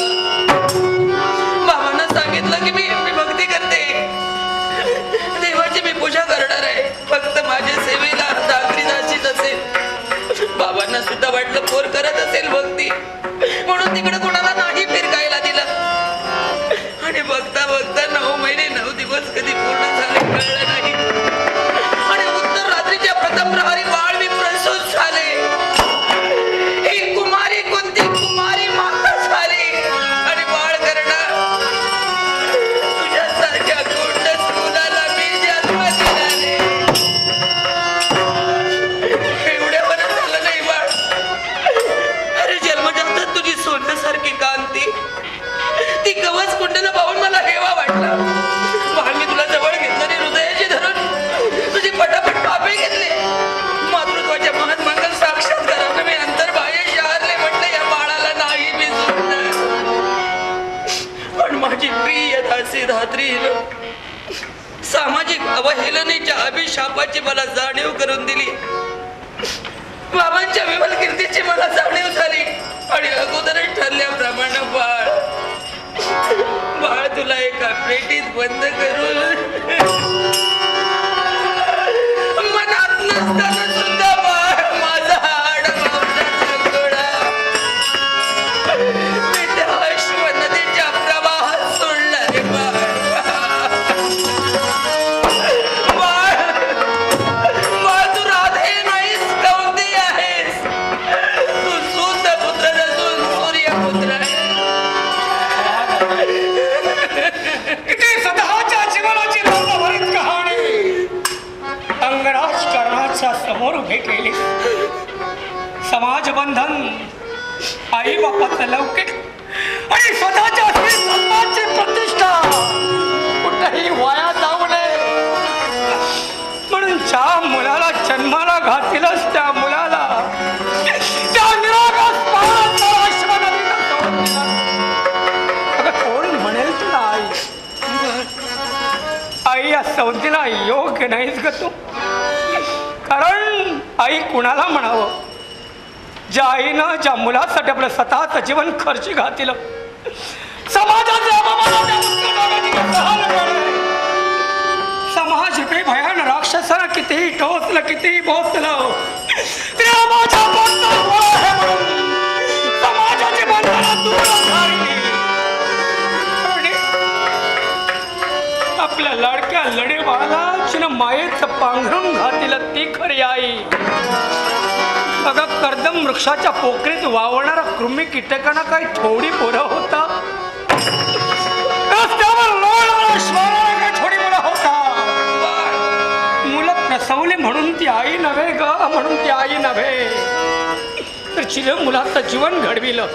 Speaker 9: बाबांना सांगितलं की मी भक्ती करते, देवाची मी पूजा करणार आहे, फक्त माझ्या सेवेला धात्री दासीच असेल. बाबांना सुद्धा वाटलं पोर करत असेल भक्ती म्हणून तिकडे कोणाला नाही फिरकायला दिलं. आणि बघता बघता 9 महिने 9 दिवस कधी पूर्ण झाले कळलं नाही आणि उत्तर रात्रीच्या प्रथम प्रहरी बाळ मी प्रसूत झाले. एक कुमारी कोणती कुमारी माता झाली आणि बाळ करणार तुझ्यासारख्या गोंडस मुलाला मी जन्म दिला रे. एवढ्या बरं झालं नाही बाळ. अरे जन्मजातात तुझी सोन्यासारखी कांती ती कवच कुंडला पाहून मला हेवा वाटला. मी तुला जवळ घेतलं हृदयाची धरून तुझी पटापट पापे घेतले. मातृत्वाच्या महत्मंगल साक्षात्कारानं मी अंतर्बाह्य शहारले. म्हटलं या बाळाला नाही मी सोडणार. पण माझी प्रिय दासी धात्री सामाजिक अवहेलनेच्या अभिशापाची मला जाणीव करून दिली. बाबांच्या विमल कीर्तीची मला जाणीव झाली आणि अगोदरच ठरल्याप्रमाणे बाळ तुला एका पेटीत बंद करून मनात नसताना सुद्धा बाळ माझा हाड मांसाचा गोळा मी त्या अश्व नदीच्या प्रवाहात सोडला रे. बाळ तू राधे नाहीस, कौंदी आहेस. तू सूत पुत्र नसून सूर्यपुत्र आहे.
Speaker 8: स्वतःच्या जीवनाची रंगभरीत कहाणी अंगराजकारणाच्या समोर उभे केले. समाज बंधन, आई बापाचा लौकिक आणि स्वतःच्या सन्मानाची प्रतिष्ठा कुठेही वाया जाऊ नये म्हणून ज्या मुलाला जन्माला घातलीस त्या मुलाला त्या निरागस बाळाचा अश्वनदीला सोडून दिला. अगं कोण म्हणेल तुला आई या संधीला योग्य नाहीच ग तू. कारण आई कुणाला म्हणावं ज्या आईनं ज्या मुलासाठी आपलं स्वतःचं जीवन खर्ची घातलं. समाजाचे समाज रुपये भयान राक्षसाला कितीही टोचलं कितीही बोचलं तेव्हा माझ्या समाजाची बंधनं दूर झाली. आपल्या लाडक्या लढेबाळाला तिनं मायेचं पांघरून घातलं ती खरी आई. अगं कर्दम वृक्षाच्या पोकरीत वावरणारा कृमी कीटकांना काही थोडी पोरं होता. रस्त्यावर लोळणारा श्वानाला काही थोडी मुलं होता. मुलं प्रसवली म्हणून ती आई नव्हे ग, म्हणून ती आई नव्हे तर तिने मुलाचं जीवन घडविलं,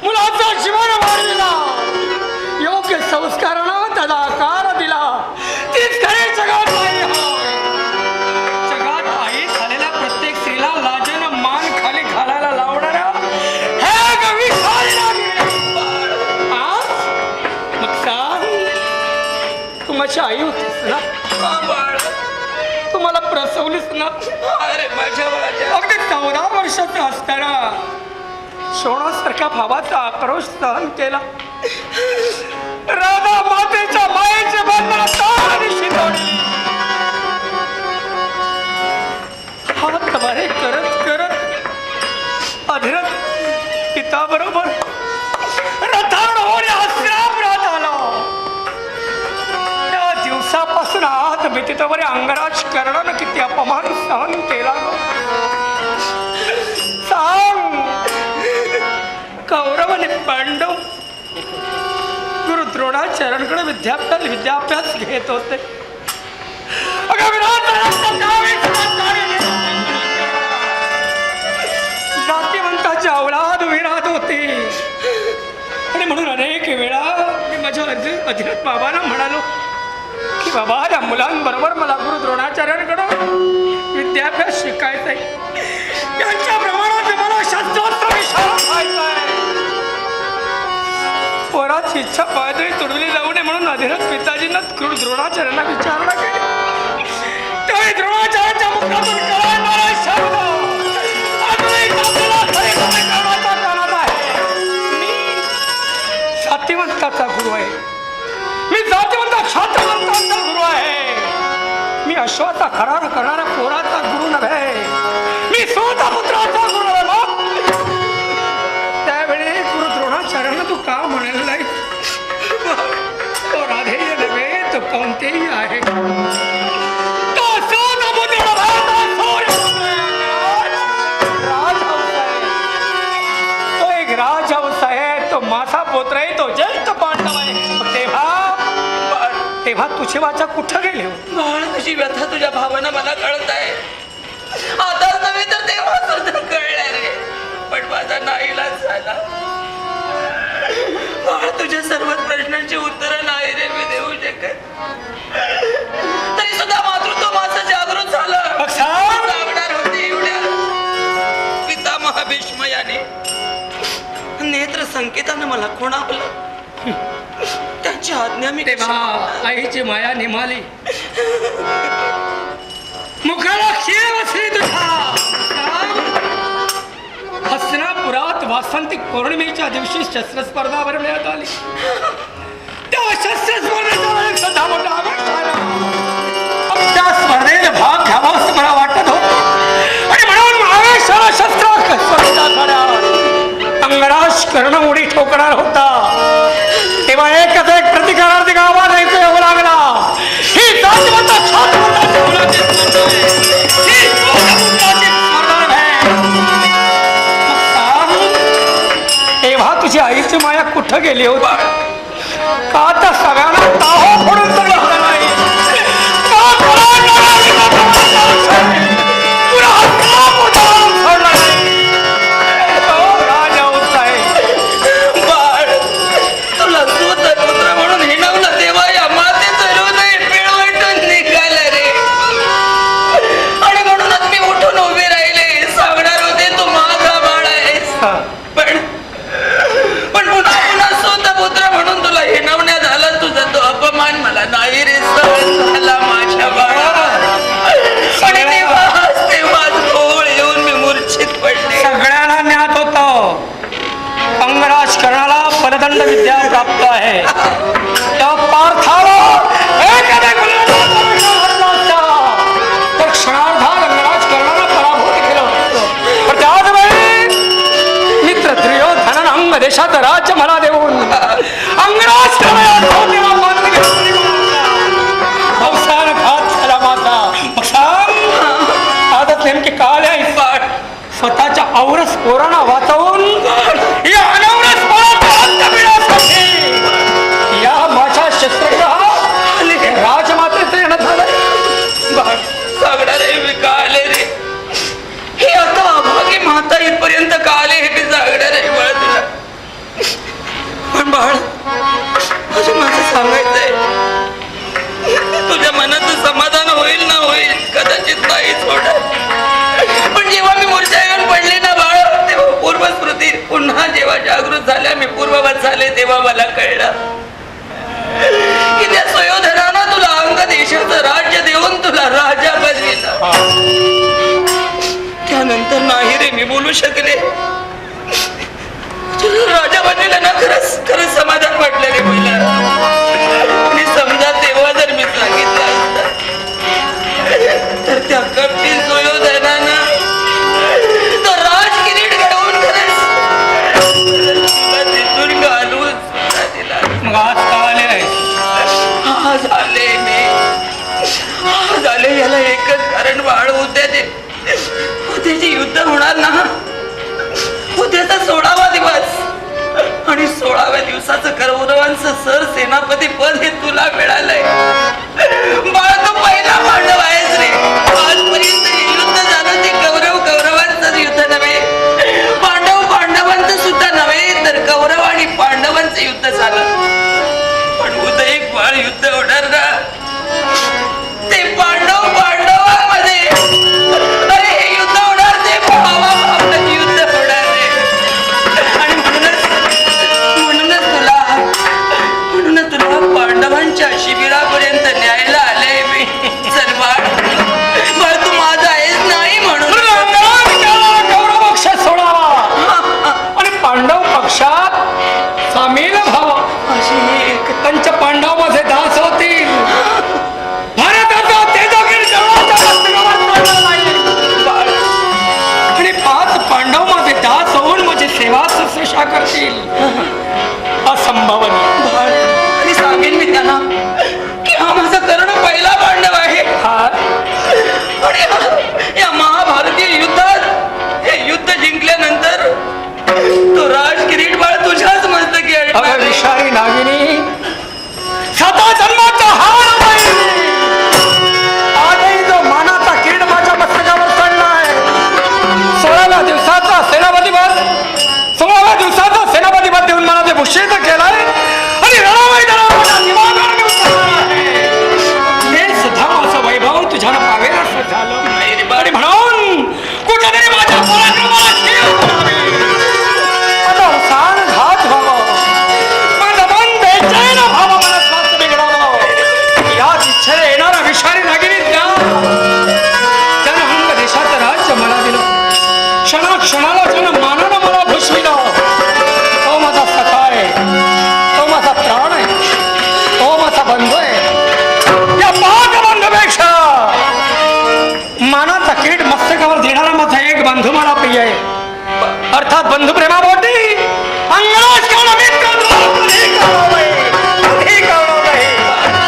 Speaker 8: मुलाचं जीवन वाढविलं, योग्य संस्कारानं तू माझी आई होतीस ना,
Speaker 9: बाळ
Speaker 8: तू मला प्रसवलीस ना.
Speaker 9: अरे माझ्या बाळाच्या
Speaker 8: अगदी 14 वर्षाचा असताना सोनासारख्या भावाचा आक्रोश सहन केला. राधा मातेच्या मायेचे बंधन तारणी तोडली. हात बरे करत करत अधीरथ पिता बरोबर रथावर हस्तिनापुरात आला. त्या दिवसापासून हात भीतीवर अंगराज कर्णानं किती अपमान सहन केला. सांग, कौरव आणि पांडव गुरु द्रोणाचार्यांकडे विद्याभ्यास घेत होते. जातीवंताची औलाद विरात होती आणि म्हणून अनेक वेळा मी माझ्या अधीरथ बाबांना म्हणालो की बाबा या मुलांबरोबर मला गुरु द्रोणाचार्यांकडे विद्याभ्यास शिकायचा आहे. त्यांच्या प्रमाणात मला शस्त्रोस्त्र विशारद व्हायचं आहे. पोराची इच्छा पायदळी तुडवली जाऊ नये म्हणून अधीरथ पिताजींना गुरु द्रोणाचार्यांना विचारणा केली. त्यावेळी द्रोणाचार्यांच्या मुखातून कळणारा शब्द अजूनही आपल्याला खरेखुरे कळण्याचा कानात आहे. मी जातीवंताचा गुरु आहे. मी जातीवंत क्षात्रवंताचा गुरु आहे. मी अश्वाचा खरार करणाऱ्या पोराचा गुरु नव्हे. मी स्वतः पुत्राचा गुरु आहे. मग त्यावेळी गुरु द्रोणाचार्यांना तू का म्हणाल नाही? तो राधेय नव्हे, तो कोणतेही आहे. तो स्वतः पुत्र नव्हे, तो सूर्यपुत्र राजहंस आहे. तो एक राजहंस आहे. तो माझा पुत्र आहे. तो ज्येष्ठ पांडव आहे. तेव्हा तुझे वाचा कुठं गेले हो?
Speaker 9: बाळ तुझी व्यथा तुझ्या भावानं मला कळत आहे. आताच नव्हे तर तेव्हा सुद्धा कळल्या रे. पण माझा नाईलाज झाला. बाळ तुझ्या सर्वच प्रश्नांची उत्तरं नाही रे मी देऊ शकत. तरी सुद्धा मातृत्व माझं जागृत झालं. जागणार होते एवढ्या पितामह भीष्म याने नेत्र संकेतानं मला खुणावलं. त्यांची आज्ञा मी
Speaker 8: तेव्हा आईची माया निमाली. मुखाला क्षीर बसली तुझ्या. हस्तिनापुरात वासंतिक पौर्णिमेच्या दिवशी शस्त्रस्पर्धा भरवण्यात आली. त्या शस्त्रस्पर्धेचा सुद्धा मोठा आवेश झाला. त्या स्पर्धेत भाग घ्यावा असं मला वाटत होतं आणि म्हणून आवेशाला शस्त्र स्पर्धा झाल्या. अंगराज कर्ण उडी ठोकणार होता. तेव्हा एकच एक प्रतिकारार्थी आवाज ऐकू येऊ लागला. ही जातीवंत क्षात्रवंताची मुलाची स्पर्धा आहे. ही स्वतःपुत्राची स्पर्धा आहे. तेव्हा तुझी आईची माया कुठं गेली होती? का आता सगळ्यांना ताहो फोडून तुला नाही? का तुला सोडला नाही?
Speaker 9: पुत्र म्हणून हिणवलं तेव्हा या मातेचं हृदय पिळवटून निघालं रे. आणि म्हणूनच मी उठून उभे राहिले. सांगणार होते तू माझा बाळ आहेस. पण पुन्हा पुन्हा स्वतः पुत्र म्हणून तुला हिणवण्यात आलं. तुझा तो अपमान मला नाही रे सहन झाला माझ्या बाळा. आणि तेव्हाच भोवळ येऊन मी मूर्छित पडले.
Speaker 8: सगळ्यांना ज्ञात होतं अंगराज कर्णाला पददंड विद्या प्राप्त आहे. त्या पार्थाला एखाद्या तर क्षणार्धात अंगराज कर्णाला पराभूत केलं होतं. पण त्याच वेळी मित्र दुर्योधनानं अंग देशात राज्य मला देऊन अंगराज अवसान घात झाला माझा. आता नेमके काल आहे. स्वतःच्या औरस पोरांना वाचवून या अनवरस पोराचा अंत मिळवण्यासाठी या माझ्या शस्त्रग्रह राजमातेचं येणं झालं.
Speaker 9: सगळं रे मी काले रे. हे आता अभागी माता इथपर्यंत काले हे मी जागणार आहे बाळ तुला. पण बाळ अजून माझं सांगायचंय. तुझ्या मनाचं समाधान होईल ना होईल कदाचित नाहीच होणार. पण जेव्हा मी मूर्छा येऊन पडले ना बाळ तेव्हा पूर्वस्मृती पुन्हा जेव्हा जागृत झाल्या मी पूर्ववत झाले तेव्हा मला कळलं की त्या सुयोधनानं प्रेम आहे. झाले याला एकच कारण बाळ, उद्याचे युद्ध होणार ना. उद्याचा 16वा दिवस आणि 16व्या दिवसाचं कौरवांचं सर सेनापती पद हे तुला मिळालंय. बाळ तू पहिला पांडव आहेस रे. आजपर्यंत हे युद्ध झालं ते कौरवांचं युद्ध नव्हे, पांडवांचं सुद्धा नव्हे, तर कौरव आणि पांडवांचं युद्ध झालं. पण उद्या एक बाळ युद्ध होणार ना, ते पांडवांमध्ये. अरे हे युद्ध होणार, ते भावाभावाचं युद्ध होणार रे. आणि म्हणूनच तुला पांडवांच्या शिबिरापर्यंत न्यायला आले मी. चल बाळ तू माझा आहेस नाही म्हणून
Speaker 8: कौरव पक्ष सोडावा आणि पांडव पक्षात सामील व्हावा, अशी पंच पांडव मध्ये दास होतील. भारताचा तेजोगीर देवळाच्या मस्तकावर पडला नाही आणि 5 पांडव मध्ये दास होऊन माझी सेवा शुश्रूषा करतील. असंभवनीय.
Speaker 9: आणि सांगेन मी त्यांना की हा माझा कर्ण पहिला पांडव आहे. आणि या महाभारतीय युद्धात हे युद्ध जिंकल्यानंतर तो राज किरीट बाळ तुझ्याच मस्तकी आहे.
Speaker 8: विषारी नागिनी, 7 जन्माचा हार आजही जो मानाचा किरीट माझ्या मस्तकावर चढलाय. 16व्या दिवसाचा सेनापतीपद, 16व्या दिवसाचा सेनापतीपद देऊन मला ते भूषित केलाय आणि रणमैदानावर माझ्या दिमागावर मी उतरला आहे. हे सुद्धा माझं वैभव तुझ्यानं पावेल असं झालं. आणि म्हणून कुठेतरी माझ्या पराक्रमाला शीळ करावी, माझा अवसान घात व्हावं, माझं मन बेचैन व्हावं, मला स्वास्थ्य बिघडावं. याच इच्छेने येणारा विषारी नागिनी त्यानं अंग देशाचं राज्य मला दिलं. क्षणाक्षणाला त्यानं मानानं मला भूषविलं. तो माझा सखा आहे, तो माझा प्राण आहे, तो माझा बंधू आहे. या 5 बंधूपेक्षा मानाचा किरीट मस्तकावर देणारा माझा एक बंधू मला प्रिय आहे. अर्थात बंधू प्रेमापोटी अंगराज करणं मित्र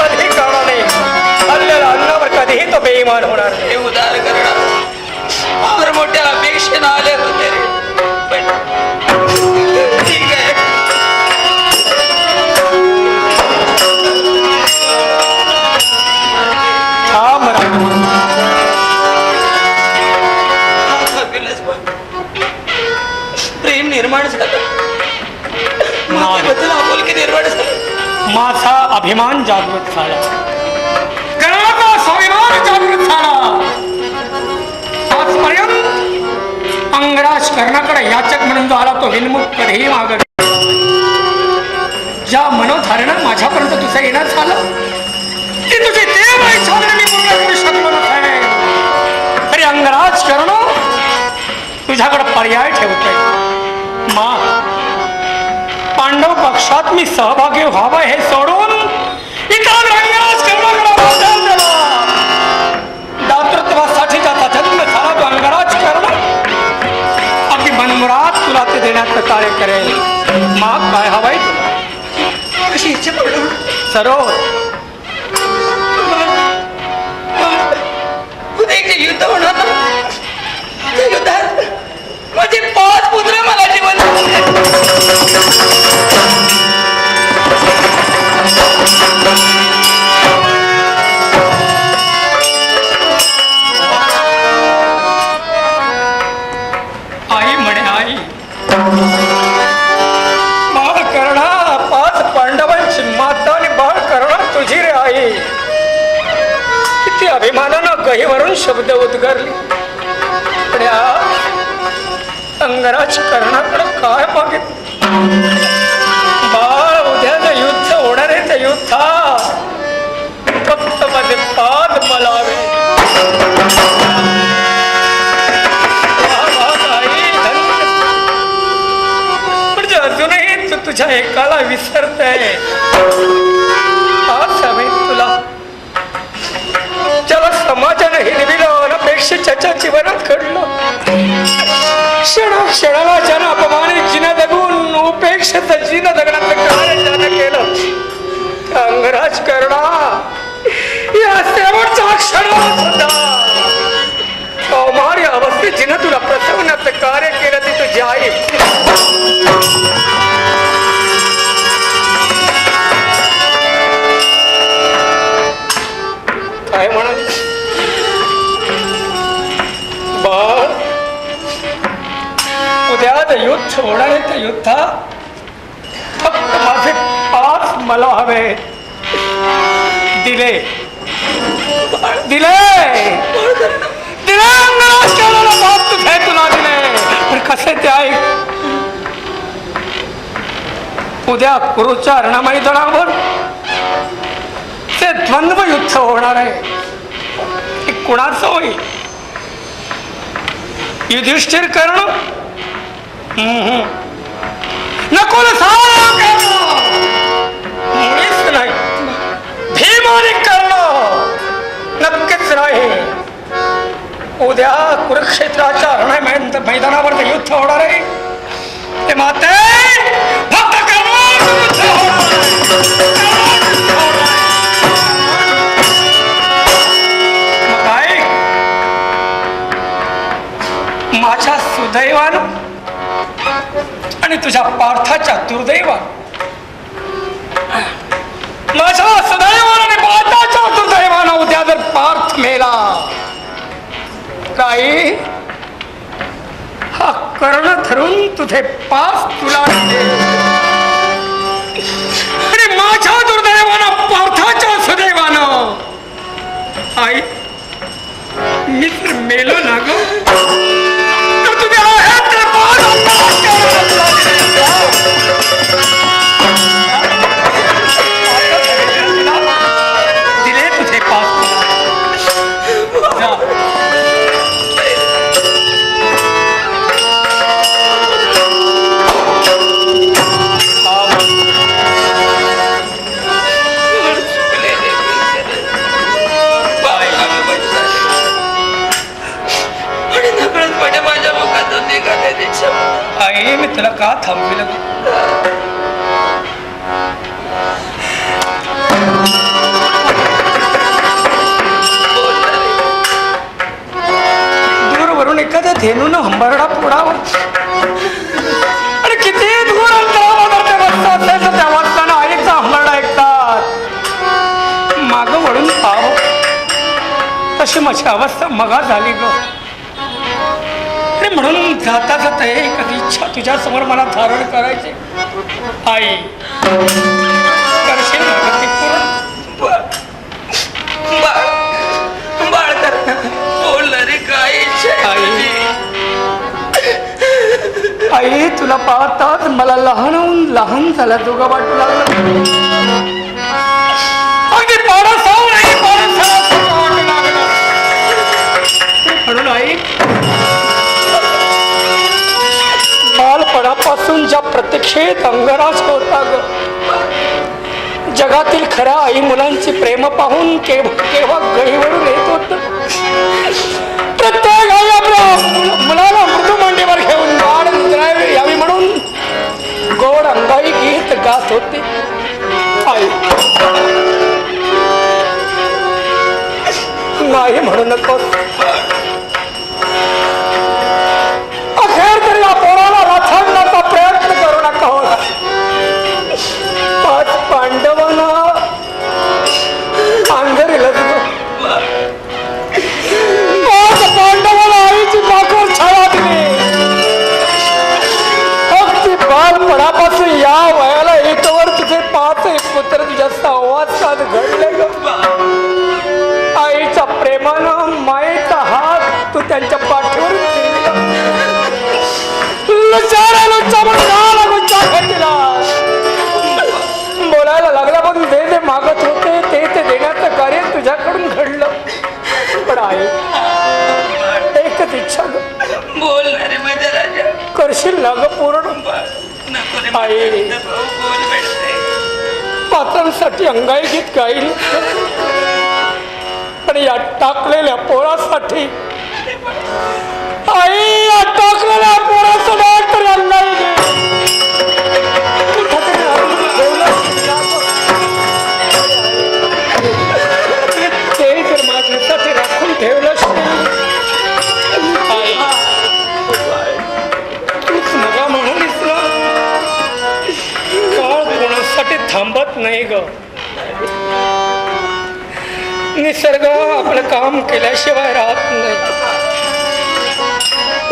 Speaker 8: कधी कळणार नाही. हल्लेला अन्नावर कधीही तो बेईमान होणार नाही.
Speaker 9: हे उदार करणार फार मोठ्या अपेक्षेनं आले होते रे. पण ठीक आहे.
Speaker 8: थांब राम.
Speaker 9: प्रेम निर्माण झालं, माझ्याबद्दल आपुलकी निर्माण झालं.
Speaker 8: माझा अभिमान जागृत झाला, कर्णाचा स्वाभिमान जागृत झाला. आजपर्यंत अंगराज कर्णाकडे याचक म्हणून जो आला तो विनमुख कधीही मागत. ज्या मनोधारणं माझ्यापर्यंत तुझं येणं झालं ती तुझी देव इच्छा मी पूर्ण करू शकलो नाही. तरी अंगराज कर्ण तुझ्याकडे पर्याय ठेवतोय. मा पांडव पक्षात मी सहभागी व्हावं हे सोडून इतर अंगराज कर्णाकडे दातृत्वासाठी ज्याचा जन्म झाला तो अंगराज कर्ण अगदी मनमुराद तुला ते देण्याचं कार्य करेल. मा काय हवंय तुला?
Speaker 9: अशी इच्छा पडलं
Speaker 8: सरोवर
Speaker 9: उद्या युद्ध होणार ना, त्या युद्धात माझे 5 पुत्र मला जीवन
Speaker 8: आई म्हणे. आई बाळ कर्णा, 5 पांडवांची माता आणि बाळ कर्णा तुझी रे आई. किती अभिमानानं गहीवरून शब्द उद्गारले. पण अंगराज कर्णाकडे काय मागित? बाळ उद्याचं युद्ध होणार आहे, त्या युद्धात फक्त माझे पाद मलावे. म्हणजे अजूनही तू तुझ्या एकाला विसरतय. आज समय तुला ज्याला समाजाने हिरविलं अनपेक्षित त्याच्या जीवनात घडलं. क्षणाला ज्यानं अपमानित जिना जगून उपेक्षित जिना जगण्याचं कार्य ज्यानं केलं, अंगराज कर्णा
Speaker 5: माझी आई. काय म्हणाल बाळ, उद्या युद्ध होणार आहे. त्या युद्धात फक्त माझे 5 मला हवे. दिले दिले दिले तुला दिले. पण कसे ते ऐक, उद्या कुरुच्या रणमैदानावर ते द्वंद्व युद्ध होणार आहे. हे कुणाचं होईल? युधिष्ठिर कर्ण, नकुल मुळीच नाही. भीमाने कर्ण नक्कीच नाही. उद्या कुरुक्षेत्राच्या मैदानावर ते युद्ध होणार आहे. ते माते फक्त काय माझ्या सुदैवानं आणि तुझ्या पार्थाच्या दुर्दैवानं, माझ्या सुदैवानं आणि पार्थाच्या दुर्दैवानं उद्या जर पार्थ मेला, काही हा कर्ण धरून तुझे 5 तुला आणि माझ्या दुर्दैवानं पार्थाच्या सुदैवानं आई मी तर मेलो ना ग. तर तुम्ही आहेत ते 5 दिले तुझे 5 आई. मी तुला का थांबविलं? दूरवरून एखाद्या धेनून हंबरडा फोडावा आणि किती दूर अंतरावर ते बसतात असायचं त्या वाजताना आईचा हंबरडा ऐकतात. माग वळून पाहावं तशी माझी अवस्था मगा झाली ग. म्हणून जाता जाता एक इच्छा तुझ्या समोर मला धारण करायची. आई करशील ती पूर्ण?
Speaker 9: बाळ बोलला रे काय
Speaker 5: आई तुला पाहताच मला लहानहून लहान झाला दोघं वाटू लागलं. अगदी म्हणून आई बालपणापासून ज्या प्रतीक्षेत अंगराज होता ग, जगातील खऱ्या आई मुलांची प्रेम पाहून केव्हा गळीवरून येत होत. प्रत्येक आई आपल्या मुलाला मृदू मांडीवर घेऊन बाळ निद्रावी यावी म्हणून गोड अंगाई गीत गात होते. आई नाही म्हणू नको. अखेर तरी या पोराला वाचवण्याचा प्रयत्न करू नका. हो 5 पांडवांना अंधारीला 5 पांडवाला आईची भाकर छाया दिली. अगदी बालपणापासून या वयाला एकवर तुझे 5 पुत्र तुझ्या सहवासात घडले ग. आईच्या प्रेमानं मायेचा हात तू त्यांच्या पाठीवर बोलायला लागला पण जे मागत होते ते देण्याचं कार्य तुझ्याकडून घडलं. पण आई एकच इच्छा
Speaker 9: बोल रे माझ्या राजा,
Speaker 5: करशील ना ग पूर्ण? आई पात्रांसाठी अंगाई गीत गाईल, पण या टाकलेल्या पोरासाठी आई या टाकलेल्या पोराचं तरी अंगाई ते जर माझ्यासाठी राखून ठेवलं तूच
Speaker 8: निसर्ग आपलं काम केल्याशिवाय राहत नाही.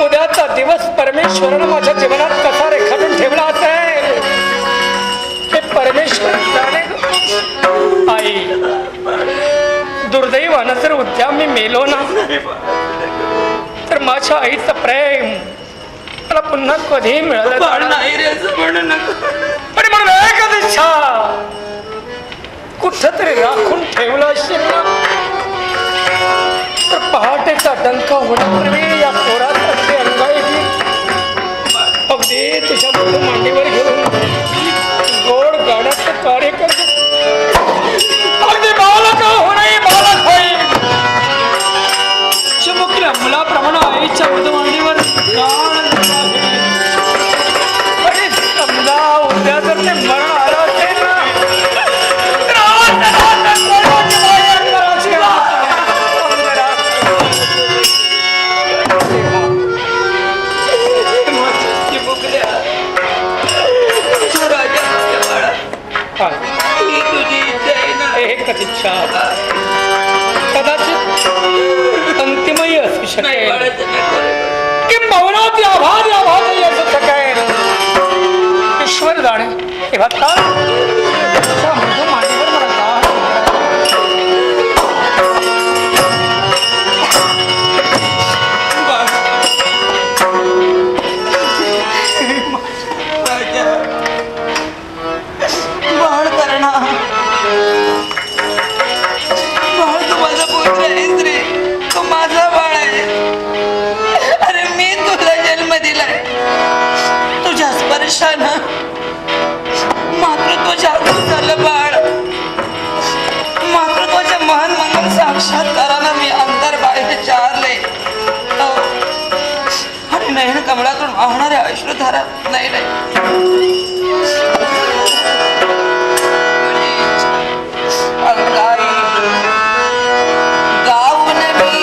Speaker 8: उद्याचा दिवस परमेश्वरानं माझ्या जीवनात कसा रेखाटून ठेवला असेल हे परमेश्वर जाणे. आई, दुर्दैवानं जर उद्या मी मेलो ना तर माझ्या आईचं प्रेम मला पुन्हा कधी मिळालं
Speaker 9: नाही रे असं म्हणू नको.
Speaker 8: पण म्हणून एकच इच्छा कुठंतरी राखून ठेवलं असेल ना तर पहाटेचा डंका होण्यापूर्वी या पोरात अगदी अंगाई अगदी तुझ्या मोठं मांडीवर घेऊन गोड गाण्याचं कार्य करतो. अगदी बालक होणे बालक होईल चिमुकल्या मुलाप्रमाणे आईच्या मांडीवर समजा उद्या जर ते मरण आलं असेल ना एकच इच्छा कदाचित अंतिमही असू शकेल किंबहुना ती आभार असू शकेल. ईश्वर जाणे. तेव्हा मांडीवर मला
Speaker 9: बाळ करणा, बाळ तू माझा पुत्र आहेस रे. तू माझा बाळ आहे. अरे मी तुला जन्म दिलाय. तुझ्या स्पर्शानं मातृत्व जागृत झालं बाळ. मातृत्वाच्या महान मंगल साक्षात्कारानं मी अंतर बाहेर चारले आणि नयन कमळातून वाहणाऱ्या अश्रुधारा नाही गाऊन मी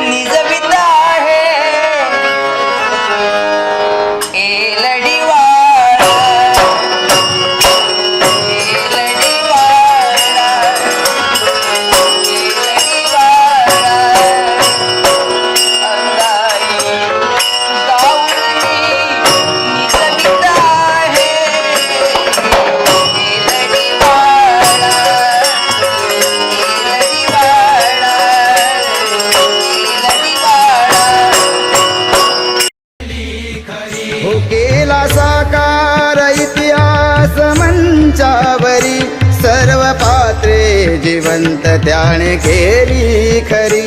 Speaker 9: निजविता आहे
Speaker 3: हो केला साकार इतिहास मंचावरी सर्व पात्रे जिवंत त्याने केली खरी.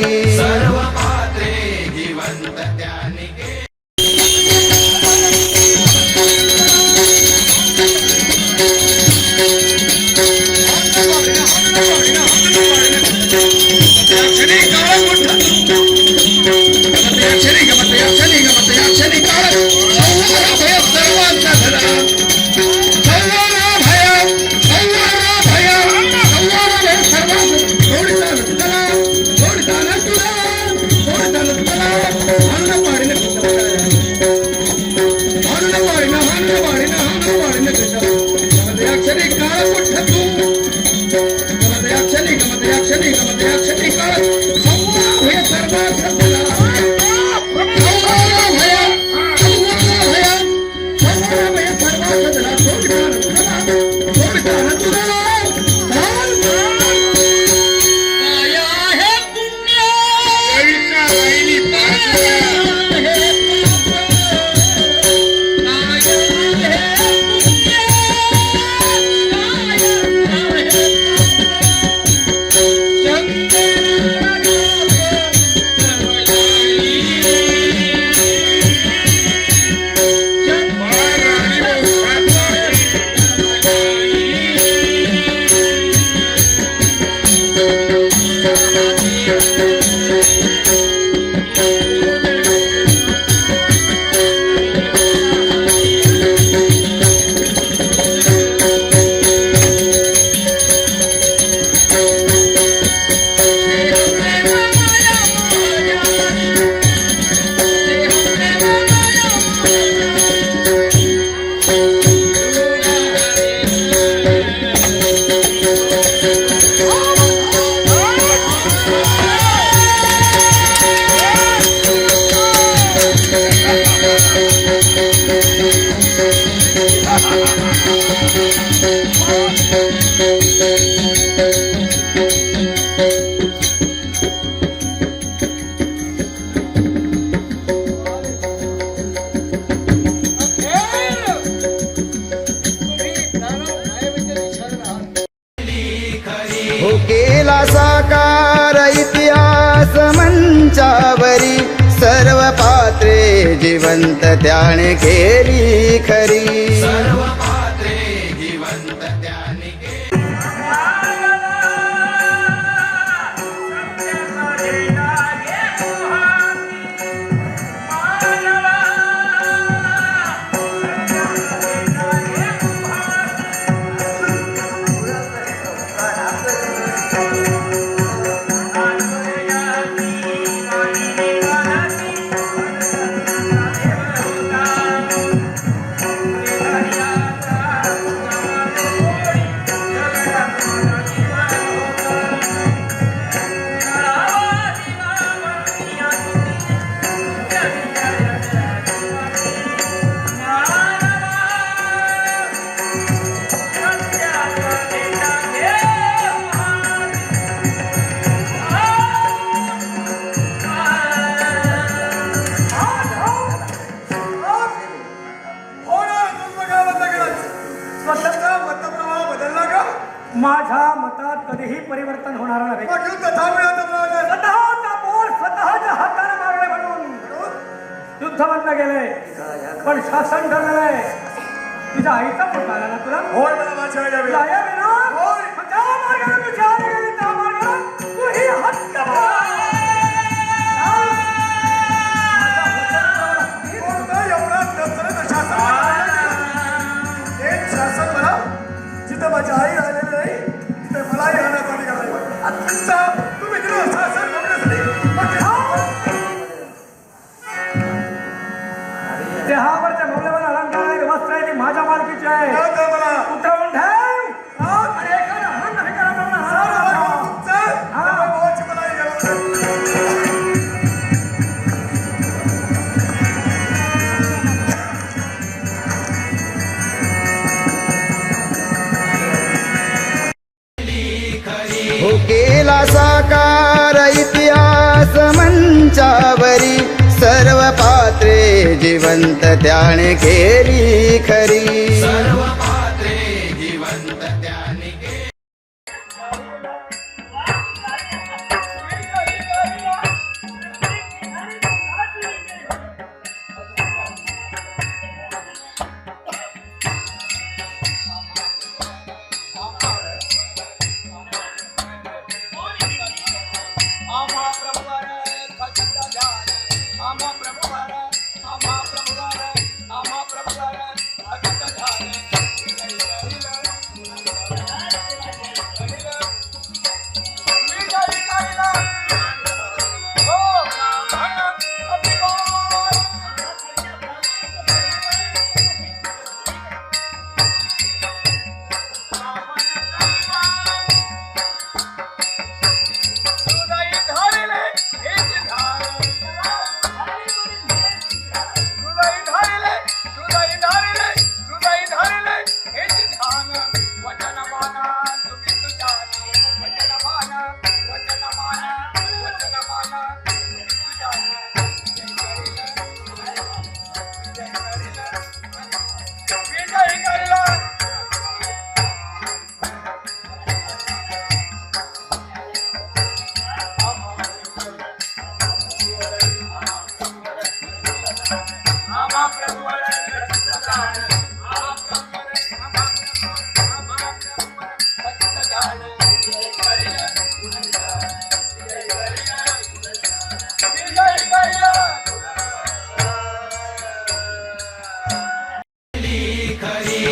Speaker 3: हो केला साकार इतिहास मंचावरी सर्व पात्रे जिवंत त्याने केली खरी
Speaker 8: स्वतःचा मतप्रवाह बदलला का? माझ्या मतात कधीही परिवर्तन होणार नाही. स्वतःचा बोल स्वतःच्या हाताने मारले म्हणून युद्ध बंद गेले, पण शासन ठरलंय. तुझ्या आईचा फोन आला ना तुला? होय, मला माझ्या आई आली. आया विनोद? होय. मग त्या मार्गाने तुझी आई गेली, त्या मार्गाने तू ही हत्या जिथं माझी आई आलेली नाही तिथे मलाही आणण्याचा अधिकार नाही. तुम्ही दिलं शासन देहावरच्या मौल्यवान अलंकार वस्त्र आहे ती माझ्या मालकीची आहे. उतरवून ठेव आणि एखादा हात नाही करा
Speaker 3: हो केला साकार इतिहास मंचावरी सर्व पात्रे जिवंत त्याने केली खरी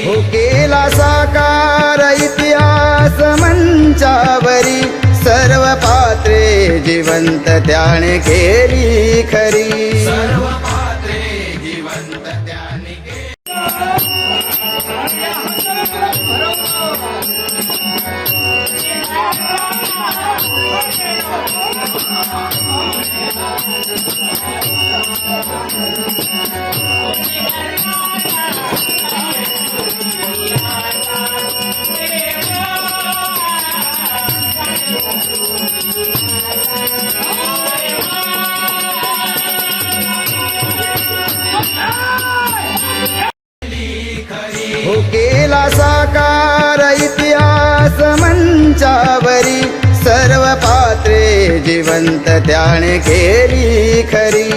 Speaker 3: हो केला साकार इतिहास मंचावरी सर्व पात्रे जिवंत त्याने केली खरी हो केला साकार इतिहास मंचावरी सर्व पात्रे जिवंत त्याने केली खरी.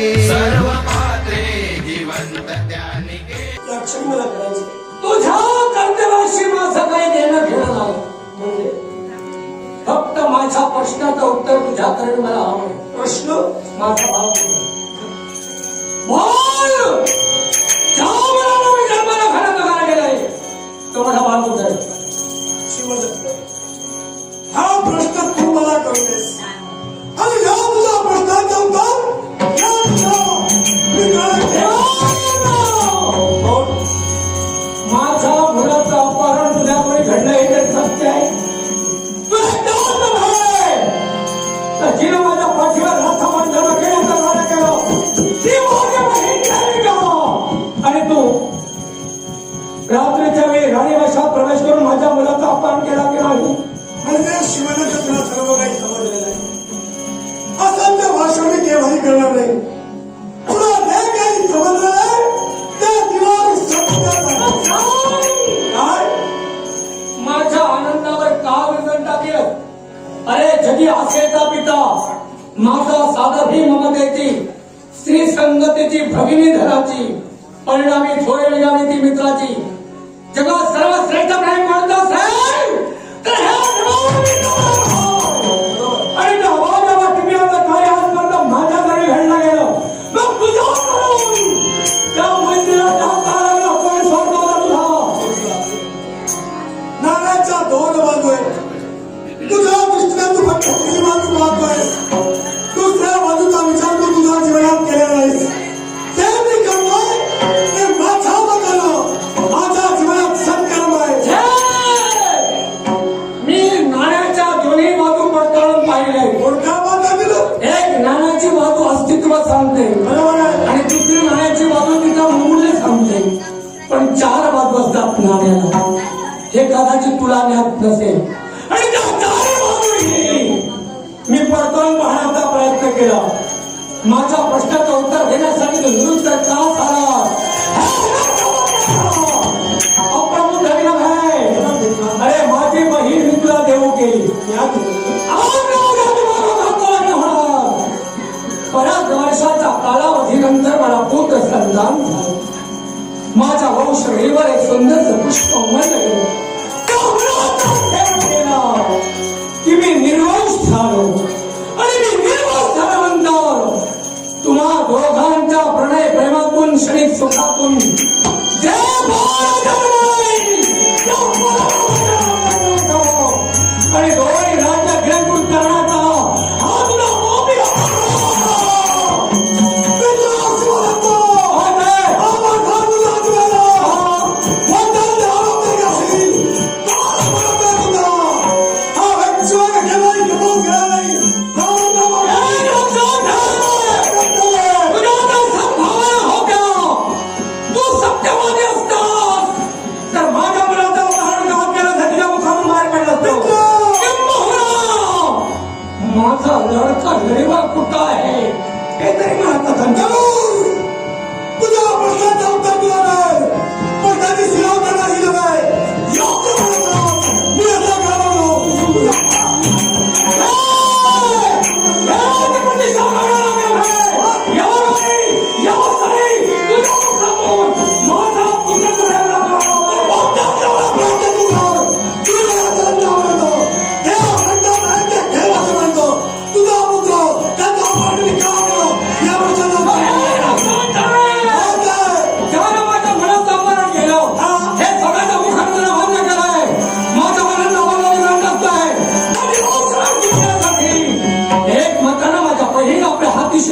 Speaker 8: तुझ्या कर्तव्याशी माझं काही देणं घेणं नाही. म्हणजे फक्त माझ्या प्रश्नाचं उत्तर तुझ्याकडे मला हवं. प्रश्न माझा भाव बोल. ज्या मुलाला मी जन्माला घरात बघायला गेलाय तो माझा भाव होत आहे.
Speaker 4: हा प्रश्न तू मला कळतेस आणि या तुझा प्रश्नाचा उत्तर या तुझा मी
Speaker 8: माझ्या मुलाचं अपहरण तुझ्यामुळे घडलं हे तर सत्य आहे. जिने माझ्या पाठीवर राथा मांडलं केल्याचं नाटक केलं ती माझ्या बहीण झाली का? आणि तू रात्रीच्या वेळी राणीवाशात प्रवेश करून माझ्या मुलाचा अपमान केला की नाही?
Speaker 4: म्हणजे शिवनाचं तुला सर्व काही समजलेलं आहे. असंख्य भाषण मी केव्हाही करणार नाही. तुला जे काही समजलं आहे ते दिवाळी
Speaker 8: काय माझ्या आनंदावर का विजन टाकलं? अरे जगी आसेचा पिता माझा साधा भी ममतेची स्त्री संगतीची भगिनी धराची परिणामी थोडे निघाली ती मित्राची. जगात सर्वश्रेष्ठ प्रेम कोणतं असेल तर हे आणि जेव्हा टिपियाचं कार्य आजपर्यंत माझ्या घरी घडलं गेलं मग तुझ्या त्या मंदिराच्या ताराला कोण सोडवला तुझा?
Speaker 4: नाण्याच्या दोन बाजू आहेत. तुझ्या दृष्टीने तू फक्त पहिली बाजू पाहतोयस. दुसऱ्या बाजूचा विचार तू तुझ्या जीवनात केलेला नाहीस. ते मी करतोय ते माझ्या मतानं माझ्या जीवनात सत्कर्म आहे.
Speaker 8: मी नाण्याच्या दोन्ही बाजू पडताळून पाहिले.
Speaker 4: कोणत्या बाजू दिलं?
Speaker 8: एक नाण्याची बाजू अस्तित्व सांगते
Speaker 4: बरोबर आहे.
Speaker 8: आणि दुसरी नाण्याची बाजू तिचं मूल्य सांगते. पण चार बाजू असतात नाण्याला हे कदाचित तुला ज्ञात नसेल. आणि त्या चार बाजूही मी पडताळून पाहण्याचा प्रयत्न केला. माझ्या प्रश्नाचं उत्तर देण्यासाठी निवृत्त का झाला? अप्रमुख धन्यवाद आहे. अरे माझी बहीण मी तुला देऊ केली. बऱ्याच वर्षाच्या कालावधीनंतर मला पुत्र संतान झालं. माझ्या वंशवेळीवर एक सुंदर पुष्प उमललं की मी निर्वंश झालो. आणि मी निर्वंश झाल्यानंतर तुम्हा दोघांच्या प्रणय प्रेमातून क्षणिक सुखातून जे आणि दोन्ही राज्य गिरंकृत करण्याचा हा तुला माझा लडका गरीबा कुठं आहे हे तरी मला कथन
Speaker 4: तुझ्या प्रश्नाचं उत्तर तुला नाही. प्रश्नाची सेवा करण्याची दिलं नाही. योग्य म्हणतो मी असं घालवलो.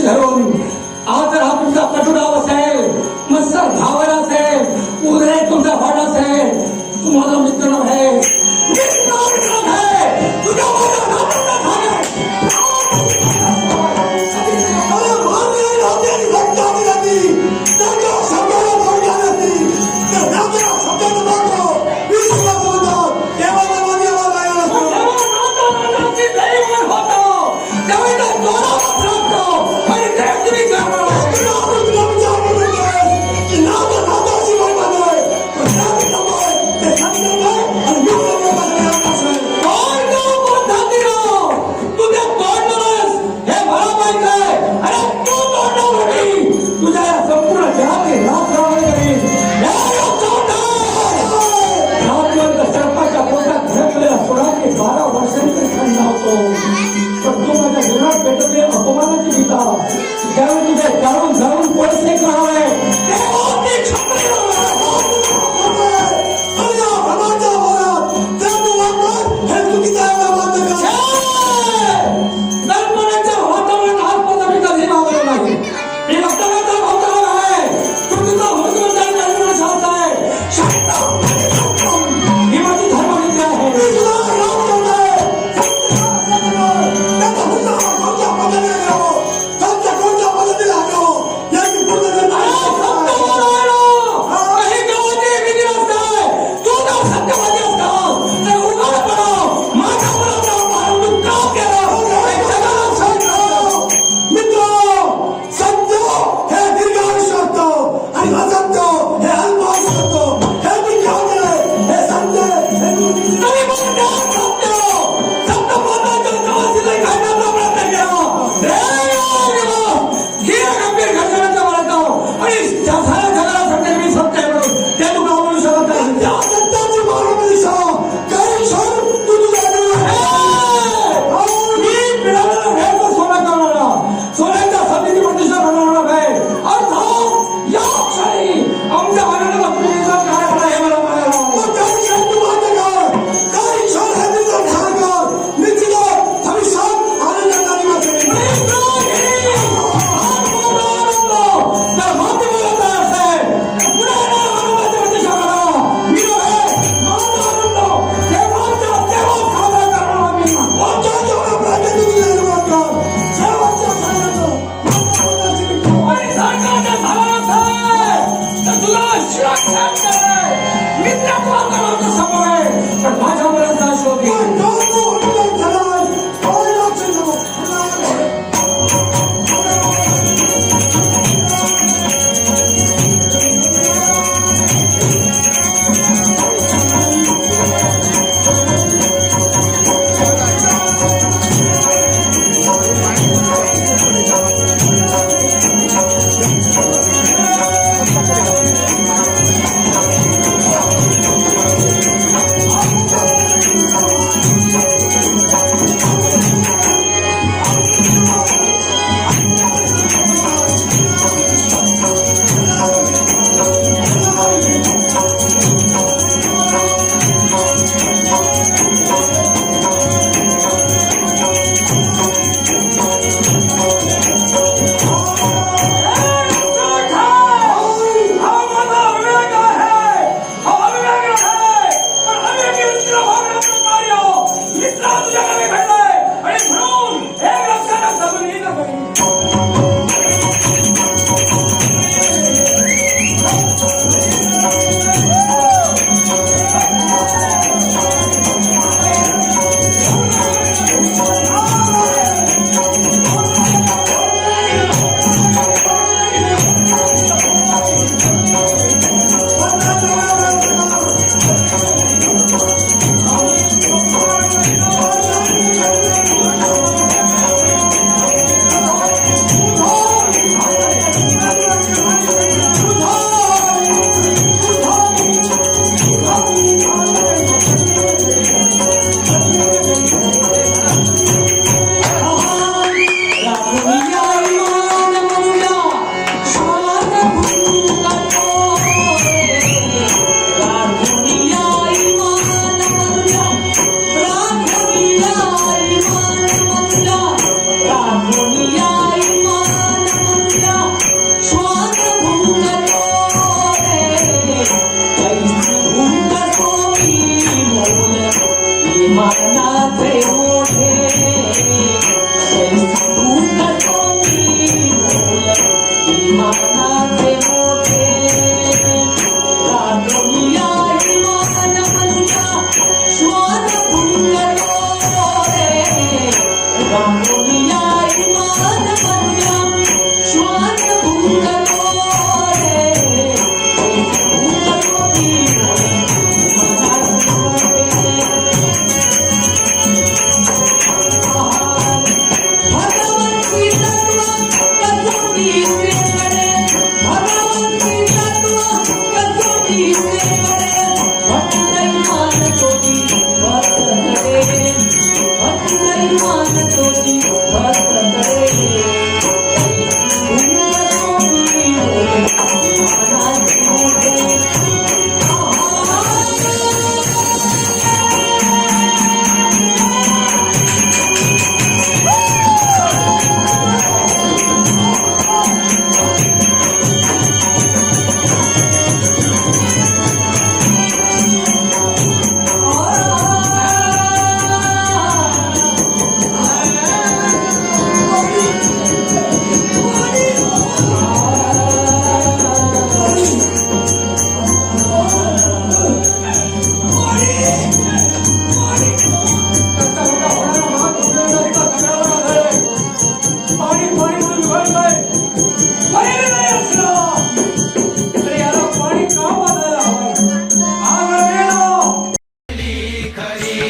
Speaker 8: धरून आज जर हा तुमचा कटुडाव असेल, मत्सर धावला असेल, उदय तुमचा फाट असेल, तुम्हाला मित्र नव्हे
Speaker 4: करतो पण तू माझ्या जीवनात भेटते अपमानाची गीता ज्यावेळी तुझे जाळून जाळून पैसे कळावे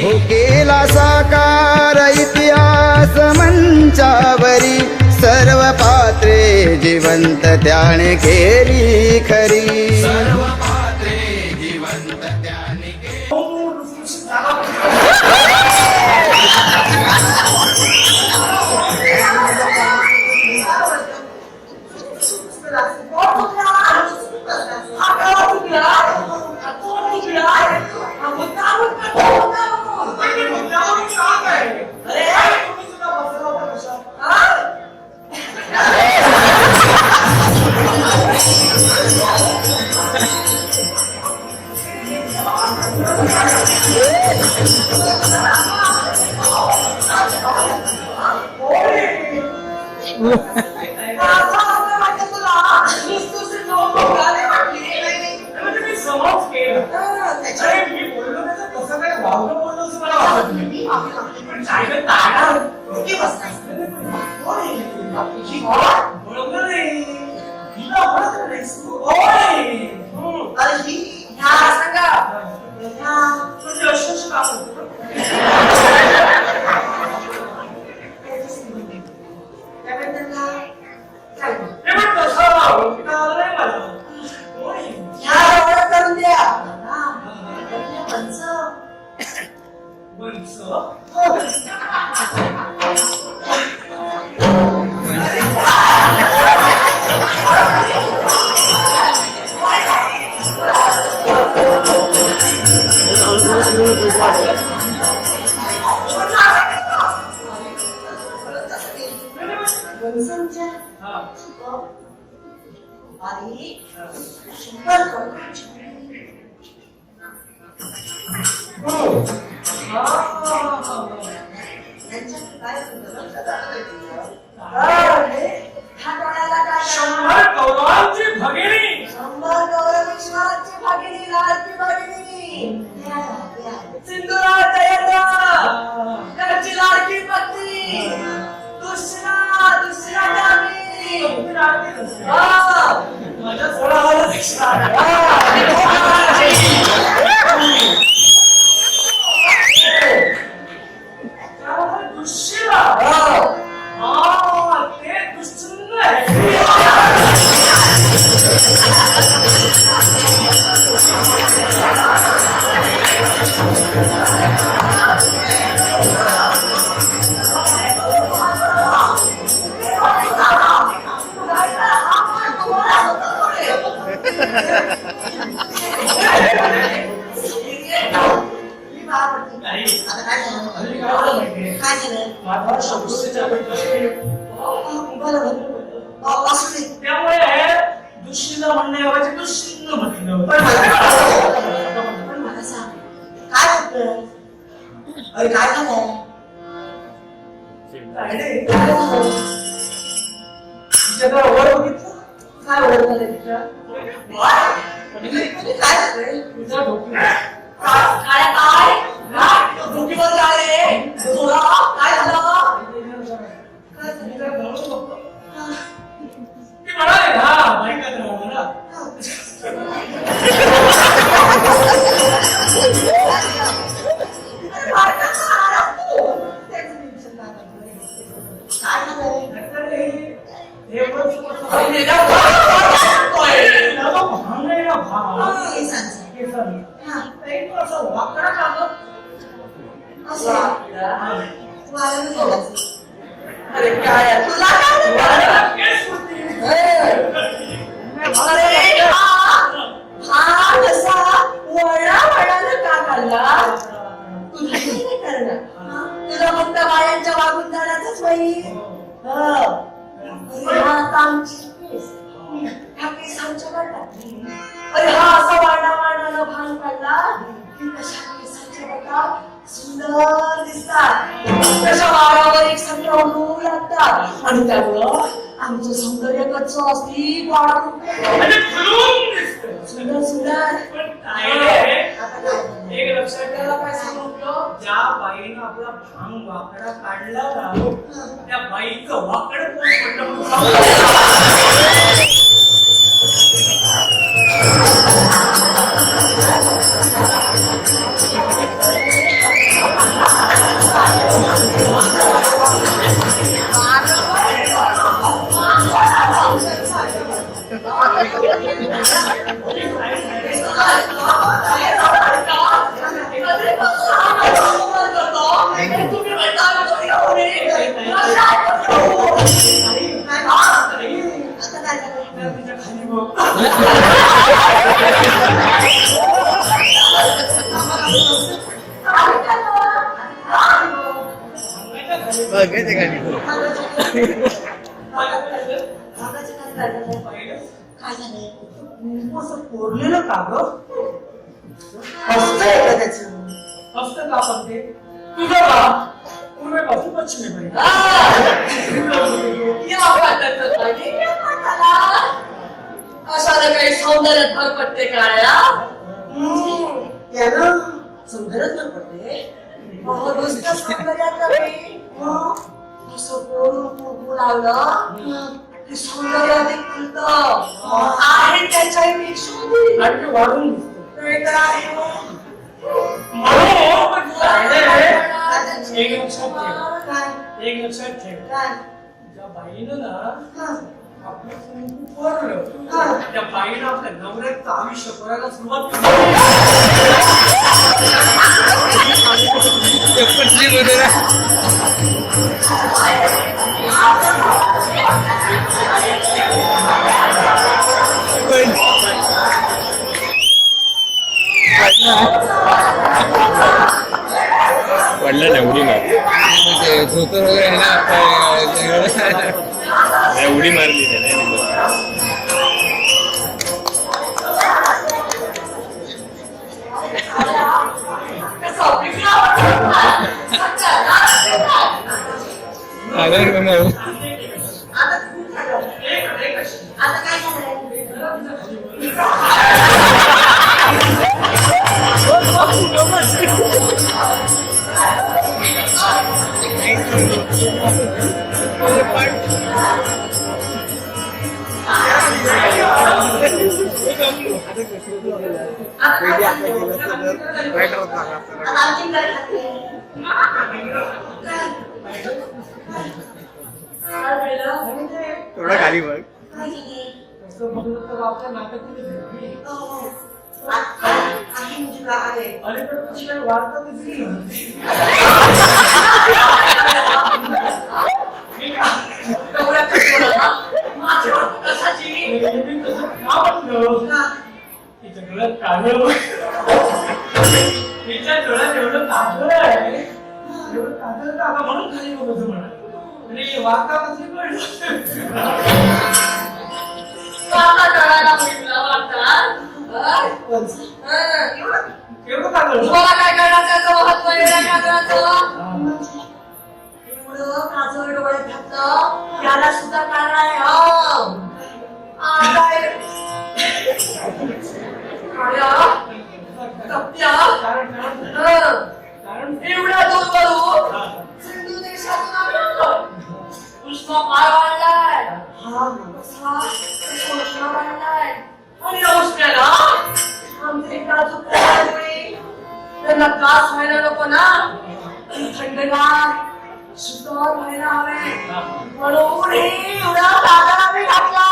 Speaker 3: हो केला साकार इतिहास मंचावरी सर्व पात्रे जिवंत त्याने केली खरी.
Speaker 7: अरे काय तुला अरे हा कसा वळानं का खाल्ला तुला काय करणार तुला फक्त बायांच्या वागून जाण्याचाच बाई अरे हा असा वाढानं भांग काढला की कशा केसांच्या बटा सुंदर दिसतात तशा वाळावर एक संख्या उडू लागतात आणि त्यामुळं आमचं सौंदर्य कच्चं असती वाढून सुंदर सुंदर
Speaker 2: एक लक्षात ठेवा काय सांगितलं ज्या बाईनं आपला भांग वाकडा काढला ना त्या बाईचं वाकड
Speaker 7: कोरलेलं का ग असतंय का त्याच
Speaker 2: असतं का पण ते तुझं का पूर्वेपासून पश्चिमेपर्यंत
Speaker 7: कशाला काही सौंदर्यात भर पडते काळ्या त्यानं सौंदर्यात भर पडते नुसतं सौंदर्यात असं कोरून लावलं की सौंदर्य अधिक खुलतं आहे त्याच्या
Speaker 2: आणि वाढून एक लक्षात ठेव ज्या बाईनं ना आपलं कुंकू पोरलं त्या बाईनं आपल्या नवऱ्याचं आयुष्य करायला सुरुवात
Speaker 5: पडलं ना उडी मार उडी मारली थोडा खाली बघ
Speaker 2: आपल्या नाटक अलीकडे वार्ता दिसली तिच्या डोळ्यात काजळ तिच्या डोळ्यात एवढं काजळ आहे एवढं काजळ का आता म्हणून खाली बघत म्हणाल आणि वार्ता कसली एवढं काजळ
Speaker 7: तुम्हाला काय करण्याचं महत्व एवढं काजळ डोळ्यात घातलं त्याला सुद्धा कारण आहे एवढ्या दूर सिंधू देशातून आलं उष्ण फार वाढलाय उष्ण वाढलाय आणि उष्ण्याला आमचे नाजूक त्यांना त्रास व्हायला नको ना थंडगार शीतल व्हायला हवे म्हणून एवढा काजळ आम्ही घातला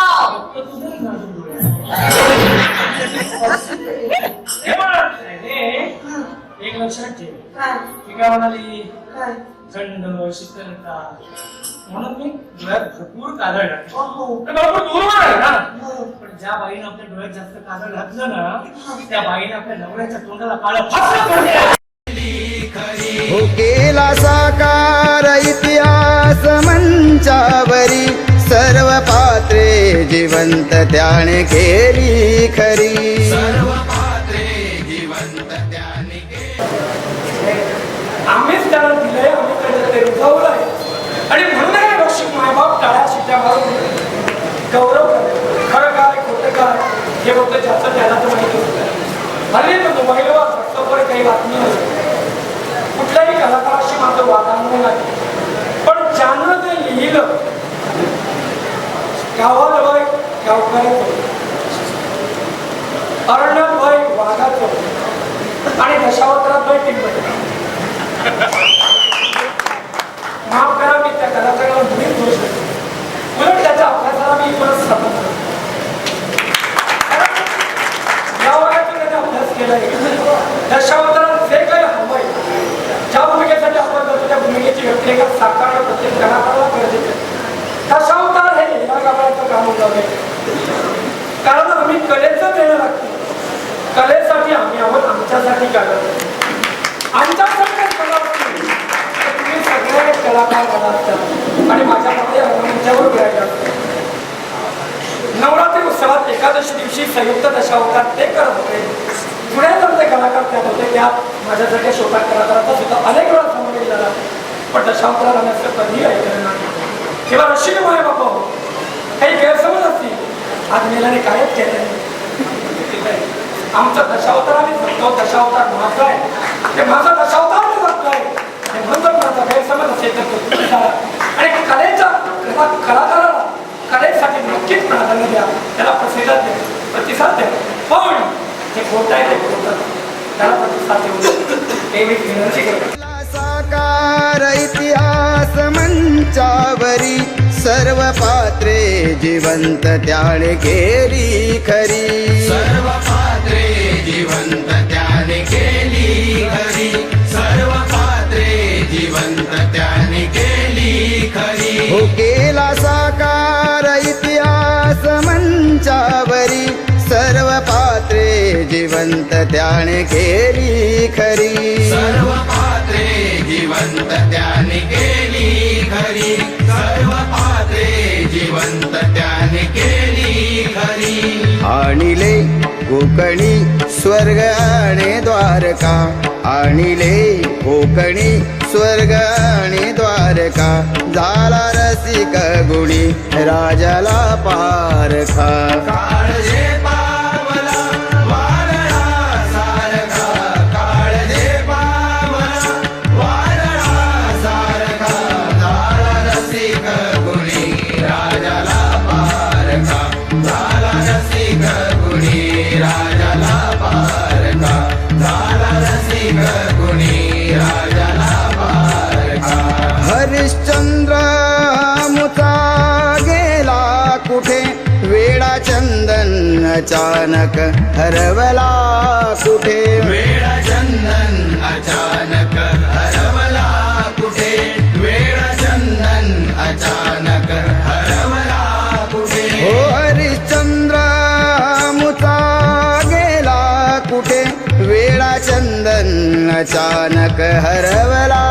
Speaker 2: एक लक्षात ठेव ती काय म्हणाली थंड शीतलता म्हणून मी डोळ्यात भरपूर काजळ घातलं.
Speaker 8: बरोबर दूरवर आहे ना.
Speaker 2: पण ज्या बाईने आपल्या डोळ्यात जास्त काजळ घातलं ना त्या बाईने आपल्या नवऱ्याच्या तोंडाला काळं फासलं करून
Speaker 3: हो केला साकार इतिहास मंचावरी सर्व पात्रे जिवंत त्याने केली खरी.
Speaker 8: आम्हीच त्याला दिलंय, आम्ही त्याला ते रुजवलंय आणि म्हणून रक्षक मायबाप टाळ्या शिट्या मारून गौरव करतात. खरं काय खोटं काय हे फक्त ज्याचं त्याला तर माहिती होतं. हल्ली तो मोबाईलवर व्हॉट्सअपवर काही बातमी नसते. कुठल्याही कलाकाराशी माझं वादांगण नाही, पण ज्यानं ते लिहिलं गावात वय गावकऱ्याचं, अरण्यात वय वाघाचं आणि दशावतारात वय टिंबत. माफ करा, मी त्या कलाकाराला मुळीच दोष देतो. उलट त्याच्या अभ्यासाला मी परत समजतो. या वयातून त्याने अभ्यास केलाय. दशावतारात जे काही हवंय, ज्या भूमिकेसाठी आपण करतो त्या भूमिकेची व्यक्तिरेखा साकारणं प्रत्येक कलाकाराला गरजेचं आहे. दशावतार हे या गावाचं काम होतं, कारण आम्ही कलेचं देणं लागतं. कलेसाठी आम्ही आहोत, आमच्यासाठी काढत आमच्यासाठी कला असते. तुम्ही सगळे कलाकार मला असतात आणि माझ्या मध्ये रंगमंचावर उभे नवरात्री उत्सवात एकादशी दिवशी संयुक्त दशावतार ते करत होते. पुण्यात आमचे कलाकार त्यात होते. त्यात माझ्यासारख्या शोभा कलाकारांचा सुद्धा अनेक वेळा समावेश झाला. पण दशावतार आम्ही कधी ऐकलं नाही किंवा रशिक माय बापा हो काही गैरसमज असतील. आज मेलाने कायच केलं नाही. आमचा दशावतार आम्ही जगतो. दशावतार माझा आहे, ते माझा दशावतार मी जगतोय. आणि म्हणतो माझा गैरसमज असेल तर आणि कलेच्या कलाकाराला कलेसाठी नक्कीच प्राधान्य द्या, त्याला प्रतिसाद द्या. पण जे खोटं आहे ते खोटं, त्याला प्रतिसाद देऊ हे मी विनंती करतो.
Speaker 3: साकार इतिहास मंचावरी सर्व पात्रे जिवंत त्याने केली खरी. सर्व पात्रे जिवंत त्याने केली खरी. सर्व पात्रे जिवंत त्याने केली खरी. हो केला साकार इतिहास मंचावरी सर्व पात्रे जिवंत त्याने केली खरी. सर्व पात्रे जिवंत त्याने केली खरी. सर्व पात्रे जिवंत त्याने केली खरी. आणिले कोकणी स्वर्ग आणि द्वारका. आणिले कोकणी स्वर्ग आणि द्वारका. झाला रसिक गुणी राजाला पारखा. काळजे पावला वादळा सारखा. काळजे पावला वादळा सारखा. झाला रसिक गुणी राजाला पारखा. झाला रसिक गुणी राजाला पारखा. झाला रसिक गुणी राजाला पारखा. हरिश्चंद्र मुचा गेला कुठे वेळा चंदन अचानक हरवला कुठे. वेळा चंदन अचानक हरवला कुठे. वेळा चंदन अचानक हरवला कुठे. हो हरिश्चंद्र मुचा गेला कुठे वेळा चंदन अचानक हरवला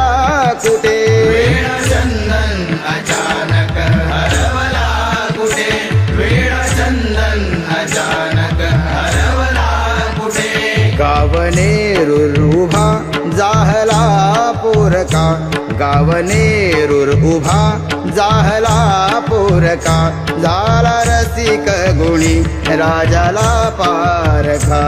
Speaker 3: कुठे. वेळा चंदन अचानक हरवला कुठे. वेळा चंदन अचानक हरवला कुठे. गावनेरूर उभा जाहला पोरका. गावनेरूर उभा जाहला पोरका. झाला रसिक गुणी राजाला पारखा.